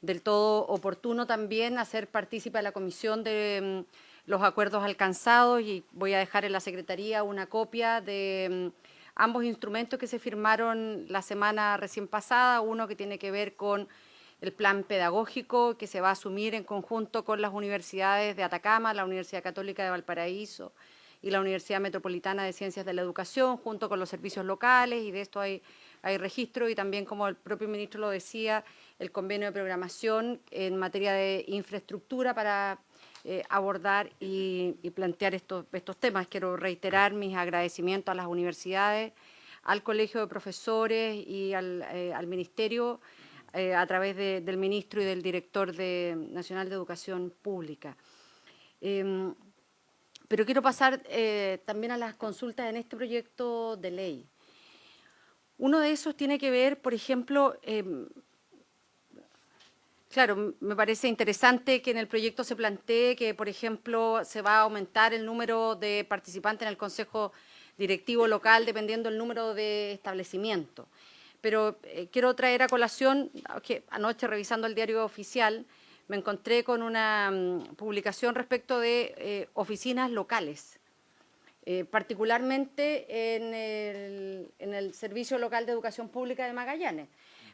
del todo oportuno también hacer partícipe a la Comisión de los acuerdos alcanzados y voy a dejar en la Secretaría una copia de ambos instrumentos que se firmaron la semana recién pasada, uno que tiene que ver con el plan pedagógico que se va a asumir en conjunto con las universidades de Atacama, la Universidad Católica de Valparaíso y la Universidad Metropolitana de Ciencias de la Educación, junto con los servicios locales, y de esto hay registro, y también, como el propio ministro lo decía, el convenio de programación en materia de infraestructura para abordar y plantear estos temas. Quiero reiterar mis agradecimientos a las universidades, al Colegio de Profesores y al Ministerio, a través del ministro y del director nacional de Educación Pública. Pero quiero pasar también a las consultas en este proyecto de ley. Uno de esos tiene que ver, por ejemplo, claro, me parece interesante que en el proyecto se plantee que, por ejemplo, se va a aumentar el número de participantes en el Consejo Directivo Local dependiendo del número de establecimientos. Pero quiero traer a colación que anoche, revisando el diario oficial, me encontré con una publicación respecto de oficinas locales, particularmente en el Servicio Local de Educación Pública de Magallanes.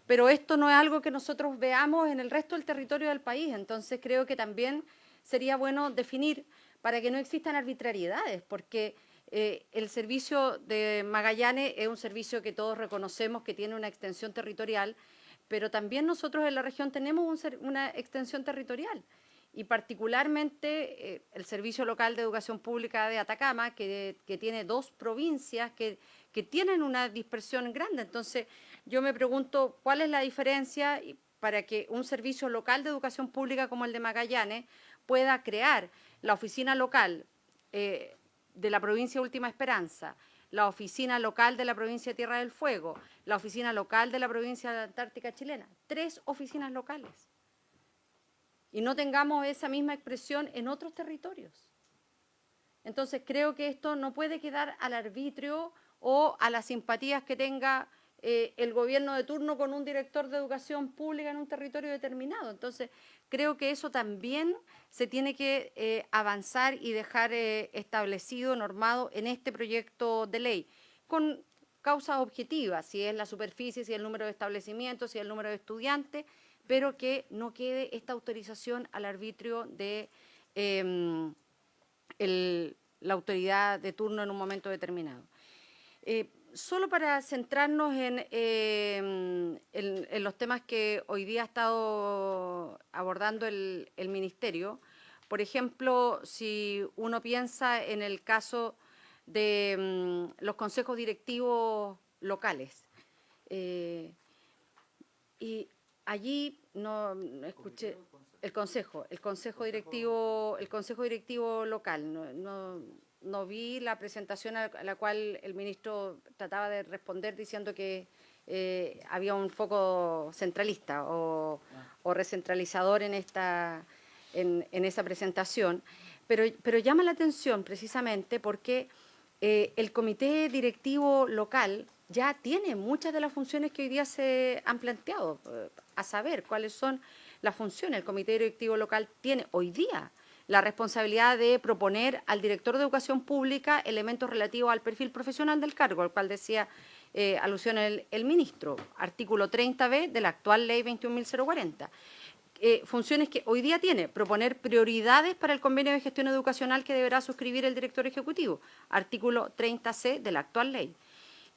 Pero esto no es algo que nosotros veamos en el resto del territorio del país, entonces creo que también sería bueno definir para que no existan arbitrariedades, porque el servicio de Magallanes es un servicio que todos reconocemos que tiene una extensión territorial, pero también nosotros en la región tenemos una extensión territorial, y particularmente el Servicio Local de Educación Pública de Atacama, que tiene 2 provincias que tienen una dispersión grande. Entonces, yo me pregunto cuál es la diferencia para que un servicio local de educación pública como el de Magallanes pueda crear la oficina local de la provincia Última Esperanza, la oficina local de la provincia de Tierra del Fuego, la oficina local de la provincia de la Antártica Chilena. 3 oficinas locales. Y no tengamos esa misma expresión en otros territorios. Entonces, creo que esto no puede quedar al arbitrio o a las simpatías que tenga el gobierno de turno con un director de educación pública en un territorio determinado. Entonces, creo que eso también se tiene que avanzar y dejar establecido, normado en este proyecto de ley, con causas objetivas, si es la superficie, si es el número de establecimientos, si es el número de estudiantes, pero que no quede esta autorización al arbitrio de la autoridad de turno en un momento determinado. Solo para centrarnos en los temas que hoy día ha estado abordando el Ministerio, por ejemplo, si uno piensa en el caso de los consejos directivos locales, y allí no escuché el consejo directivo local, no vi la presentación a la cual el ministro trataba de responder diciendo que había un foco centralista o recentralizador en esa presentación, pero llama la atención precisamente porque el comité directivo local ya tiene muchas de las funciones que hoy día se han planteado, a saber cuáles son las funciones. El comité directivo local tiene hoy día la responsabilidad de proponer al director de educación pública elementos relativos al perfil profesional del cargo, al cual decía alusión el ministro, artículo 30b de la actual ley 21.040. Funciones que hoy día tiene: proponer prioridades para el convenio de gestión educacional que deberá suscribir el director ejecutivo, artículo 30c de la actual ley.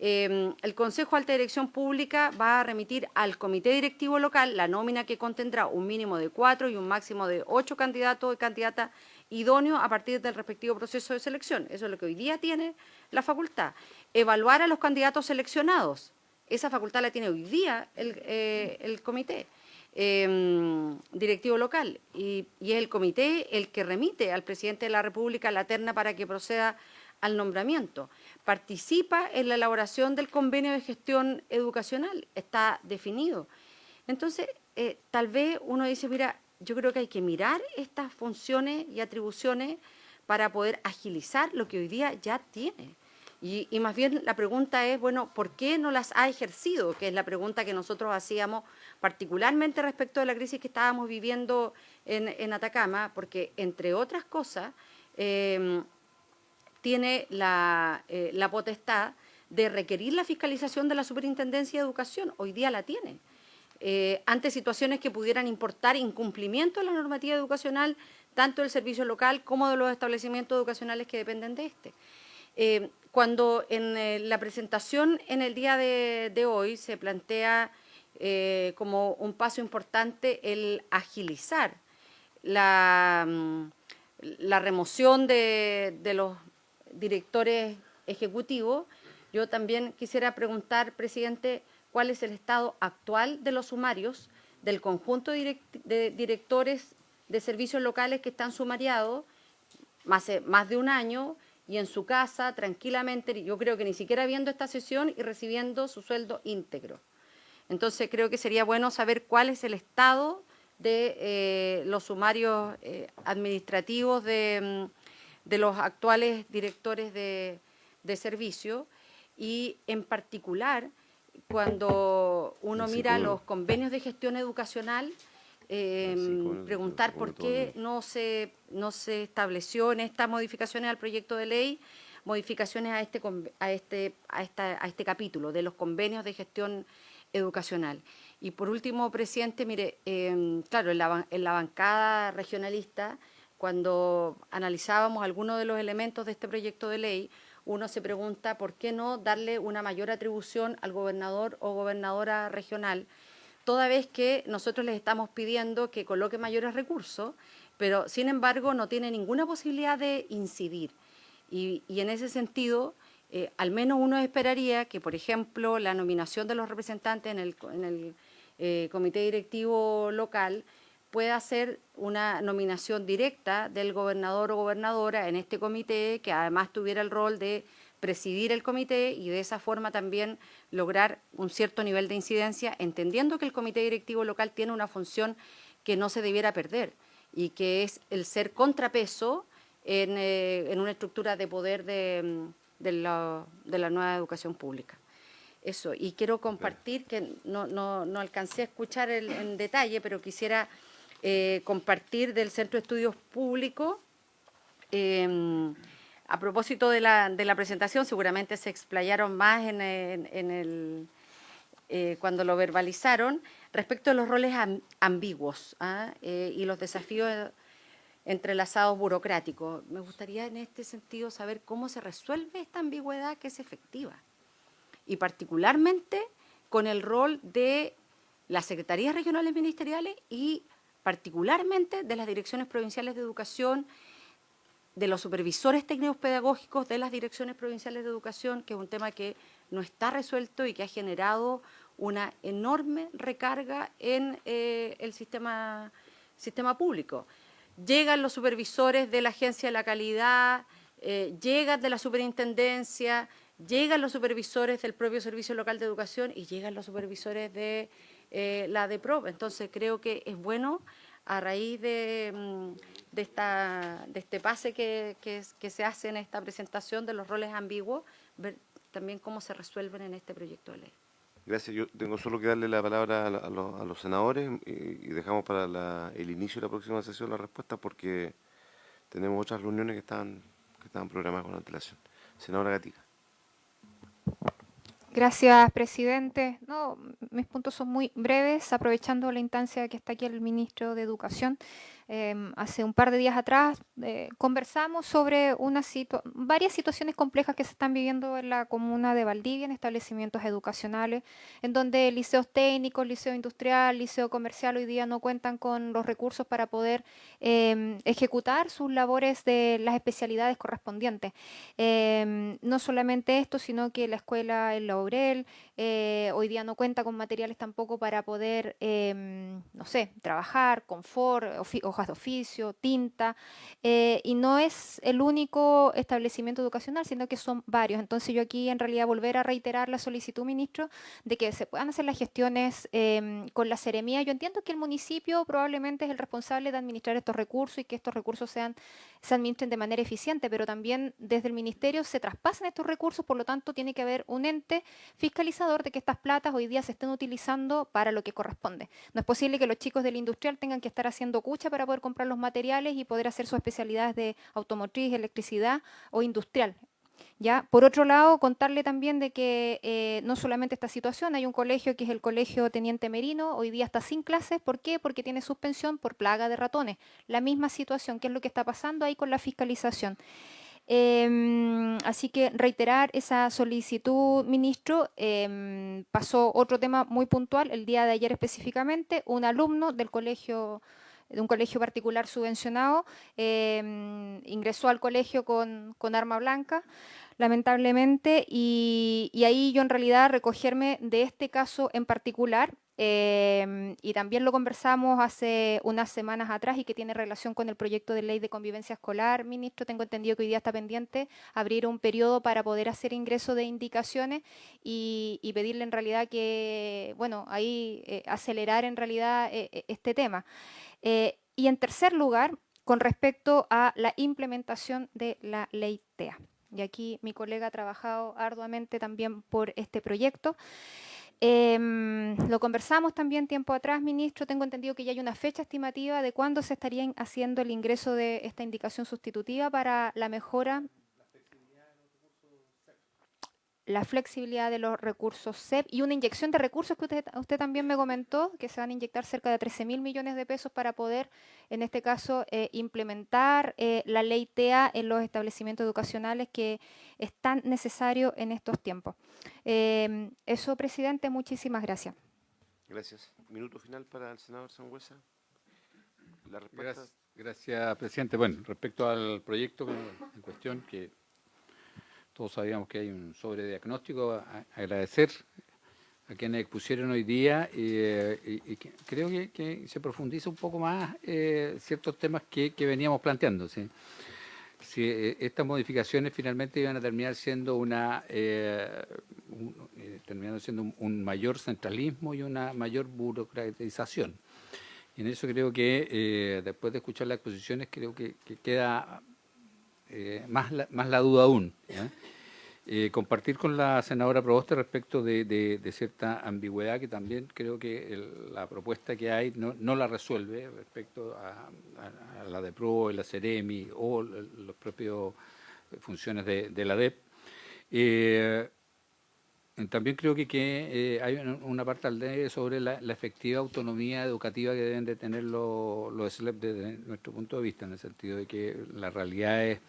El Consejo de Alta Dirección Pública va a remitir al Comité Directivo Local la nómina que contendrá un mínimo de 4 y un máximo de 8 candidatos y candidatas idóneos a partir del respectivo proceso de selección. Eso es lo que hoy día tiene la facultad. Evaluar a los candidatos seleccionados. Esa facultad la tiene hoy día el Comité Directivo Local, y es el comité el que remite al presidente de la República la terna para que proceda al nombramiento. Participa en la elaboración del convenio de gestión educacional, está definido. Entonces, tal vez uno dice, mira, yo creo que hay que mirar estas funciones y atribuciones para poder agilizar lo que hoy día ya tiene. Y más bien la pregunta es, bueno, ¿por qué no las ha ejercido? Que es la pregunta que nosotros hacíamos particularmente respecto de la crisis que estábamos viviendo en Atacama, porque, entre otras cosas, tiene la potestad de requerir la fiscalización de la Superintendencia de Educación. Hoy día la tiene. Ante situaciones que pudieran importar incumplimiento de la normativa educacional, tanto del servicio local como de los establecimientos educacionales que dependen de este. Cuando en la presentación en el día de hoy se plantea como un paso importante el agilizar la remoción de los directores ejecutivos, yo también quisiera preguntar, presidente, cuál es el estado actual de los sumarios del conjunto de directores de servicios locales que están sumariados más de un año y en su casa tranquilamente, yo creo que ni siquiera viendo esta sesión y recibiendo su sueldo íntegro. Entonces creo que sería bueno saber cuál es el estado de los sumarios administrativos de los actuales directores de servicio y en particular cuando uno mira los convenios de gestión educacional, preguntar por qué no se estableció en estas modificaciones al proyecto de ley modificaciones a este capítulo de los convenios de gestión educacional. Y por último, presidente, mire, claro, en la bancada regionalista, cuando analizábamos algunos de los elementos de este proyecto de ley, uno se pregunta por qué no darle una mayor atribución al gobernador o gobernadora regional, toda vez que nosotros les estamos pidiendo que coloque mayores recursos, pero sin embargo no tiene ninguna posibilidad de incidir. Y en ese sentido, al menos uno esperaría que, por ejemplo, la nominación de los representantes en el comité directivo local pueda ser una nominación directa del gobernador o gobernadora en este comité, que además tuviera el rol de presidir el comité y de esa forma también lograr un cierto nivel de incidencia, entendiendo que el comité directivo local tiene una función que no se debiera perder y que es el ser contrapeso en una estructura de poder de la nueva educación pública. Eso, y quiero compartir, que no alcancé a escuchar en detalle, pero quisiera compartir del Centro de Estudios Públicos. A propósito de la presentación, seguramente se explayaron más cuando lo verbalizaron, respecto a los roles ambiguos y los desafíos entrelazados burocráticos. Me gustaría en este sentido saber cómo se resuelve esta ambigüedad que es efectiva, y particularmente con el rol de las secretarías regionales ministeriales y particularmente de las direcciones provinciales de educación, de los supervisores técnicos pedagógicos de las direcciones provinciales de educación, que es un tema que no está resuelto y que ha generado una enorme recarga en el sistema público. Llegan los supervisores de la Agencia de la Calidad, llegan de la Superintendencia, llegan los supervisores del propio Servicio Local de Educación y llegan los supervisores de la DEPROP. Entonces creo que es bueno, a raíz de este pase que se hace en esta presentación de los roles ambiguos, ver también cómo se resuelven en este proyecto de ley. Gracias. Yo tengo solo que darle la palabra a los senadores y dejamos para el inicio de la próxima sesión la respuesta, porque tenemos otras reuniones que estaban programadas con antelación. Senadora Gatica. Gracias, presidente. No, mis puntos son muy breves, aprovechando la instancia que está aquí el ministro de Educación. Hace un par de días atrás conversamos sobre varias situaciones complejas que se están viviendo en la comuna de Valdivia, en establecimientos educacionales, en donde liceos técnicos, liceo industrial, liceo comercial hoy día no cuentan con los recursos para poder ejecutar sus labores de las especialidades correspondientes. No solamente esto, sino que la escuela en Laurel hoy día no cuenta con materiales tampoco para poder, no sé, trabajar, confort, hojas de oficio, tinta, y no es el único establecimiento educacional, sino que son varios. Entonces yo aquí en realidad volver a reiterar la solicitud, ministro, de que se puedan hacer las gestiones con la seremía. Yo entiendo que el municipio probablemente es el responsable de administrar estos recursos y que estos recursos se administren de manera eficiente, pero también desde el ministerio se traspasan estos recursos, por lo tanto tiene que haber un ente fiscalizador de que estas platas hoy día se estén utilizando para lo que corresponde. No es posible que los chicos del industrial tengan que estar haciendo cucha para poder comprar los materiales y poder hacer sus especialidades de automotriz, electricidad o industrial. ¿Ya? Por otro lado, contarle también de que no solamente esta situación, hay un colegio que es el Colegio Teniente Merino, hoy día está sin clases. ¿Por qué? Porque tiene suspensión por plaga de ratones. La misma situación, ¿qué es lo que está pasando ahí con la fiscalización? Así que reiterar esa solicitud, ministro. Pasó otro tema muy puntual, el día de ayer específicamente, un alumno del colegio, de un colegio particular subvencionado, ingresó al colegio con arma blanca, lamentablemente, y ahí yo en realidad recogerme de este caso en particular, y también lo conversamos hace unas semanas atrás y que tiene relación con el proyecto de ley de convivencia escolar, ministro. Tengo entendido que hoy día está pendiente abrir un periodo para poder hacer ingreso de indicaciones y pedirle en realidad que, bueno, ahí acelerar en realidad este tema. Y en tercer lugar, con respecto a la implementación de la ley TEA. Y aquí mi colega ha trabajado arduamente también por este proyecto. Lo conversamos también tiempo atrás, ministro. Tengo entendido que ya hay una fecha estimativa de cuándo se estaría haciendo el ingreso de esta indicación sustitutiva para la mejora. La flexibilidad de los recursos CEP y una inyección de recursos que usted también me comentó, que se van a inyectar cerca de 13.000 millones de pesos para poder, en este caso, implementar la ley TEA en los establecimientos educacionales, que es tan necesario en estos tiempos. Eso, presidente, muchísimas gracias. Gracias. Minuto final para el senador Sangüesa. La respuesta. Gracias, presidente. Bueno, respecto al proyecto en cuestión, que todos sabíamos que hay un sobrediagnóstico, agradecer a quienes expusieron hoy día, y creo que se profundiza un poco más ciertos temas que veníamos planteando. ¿Sí? Si estas modificaciones finalmente iban a terminar siendo un mayor centralismo y una mayor burocratización. Y en eso creo que, después de escuchar las exposiciones, creo que queda más la duda aún. ¿Ya? Compartir con la senadora Proboste respecto de cierta ambigüedad que también creo que la propuesta que hay no la resuelve respecto a la DEPRO, la CEREMI o las propias funciones de la DEP. También creo que hay una parte al de sobre la efectiva autonomía educativa que deben de tener los SLEP desde nuestro punto de vista, en el sentido de que las realidades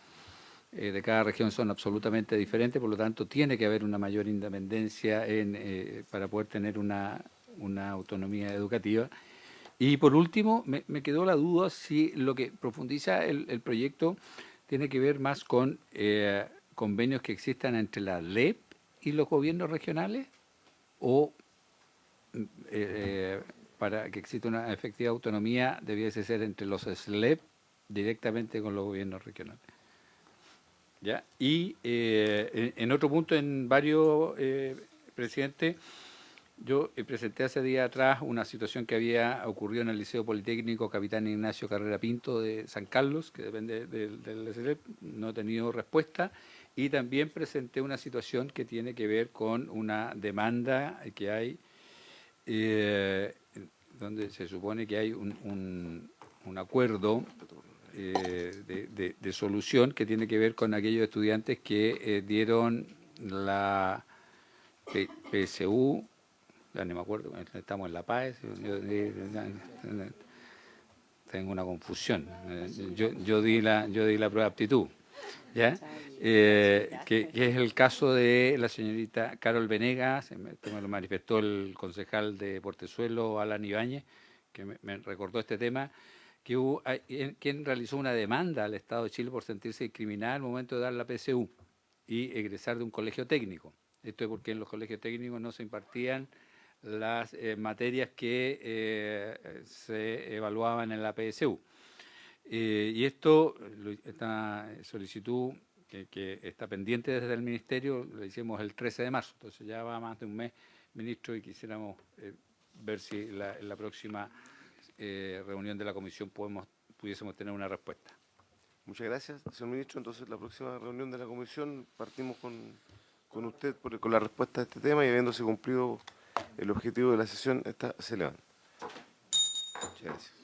de cada región son absolutamente diferentes, por lo tanto tiene que haber una mayor independencia para poder tener una autonomía educativa. Y por último, me quedó la duda si lo que profundiza el proyecto tiene que ver más con convenios que existan entre la LEP y los gobiernos regionales, o para que exista una efectiva autonomía debiese ser entre los SLEP directamente con los gobiernos regionales. ¿Ya? Y en otro punto, en varios, presidente, yo presenté hace días atrás una situación que había ocurrido en el Liceo Politécnico Capitán Ignacio Carrera Pinto de San Carlos, que depende del SLEP, no he tenido respuesta, y también presenté una situación que tiene que ver con una demanda que hay, donde se supone que hay un acuerdo de solución que tiene que ver con aquellos estudiantes que dieron la PSU, ya ni me acuerdo, estamos en la PAES, tengo una confusión, yo di la prueba de aptitud, ¿ya? Que es el caso de la señorita Carol Venegas, esto me lo manifestó el concejal de Portezuelo, Alan Ibáñez, que me recordó este tema, que hubo quien realizó una demanda al Estado de Chile por sentirse discriminada al momento de dar la PSU y egresar de un colegio técnico. Esto es porque en los colegios técnicos no se impartían las materias que se evaluaban en la PSU. Y esta solicitud que está pendiente desde el Ministerio, la hicimos el 13 de marzo, entonces ya va más de un mes, ministro, y quisiéramos ver si en la próxima reunión de la comisión pudiésemos tener una respuesta. Muchas gracias, señor ministro. Entonces, la próxima reunión de la comisión partimos con usted con la respuesta a este tema, y habiéndose cumplido el objetivo de la sesión, esta se levanta. Muchas gracias.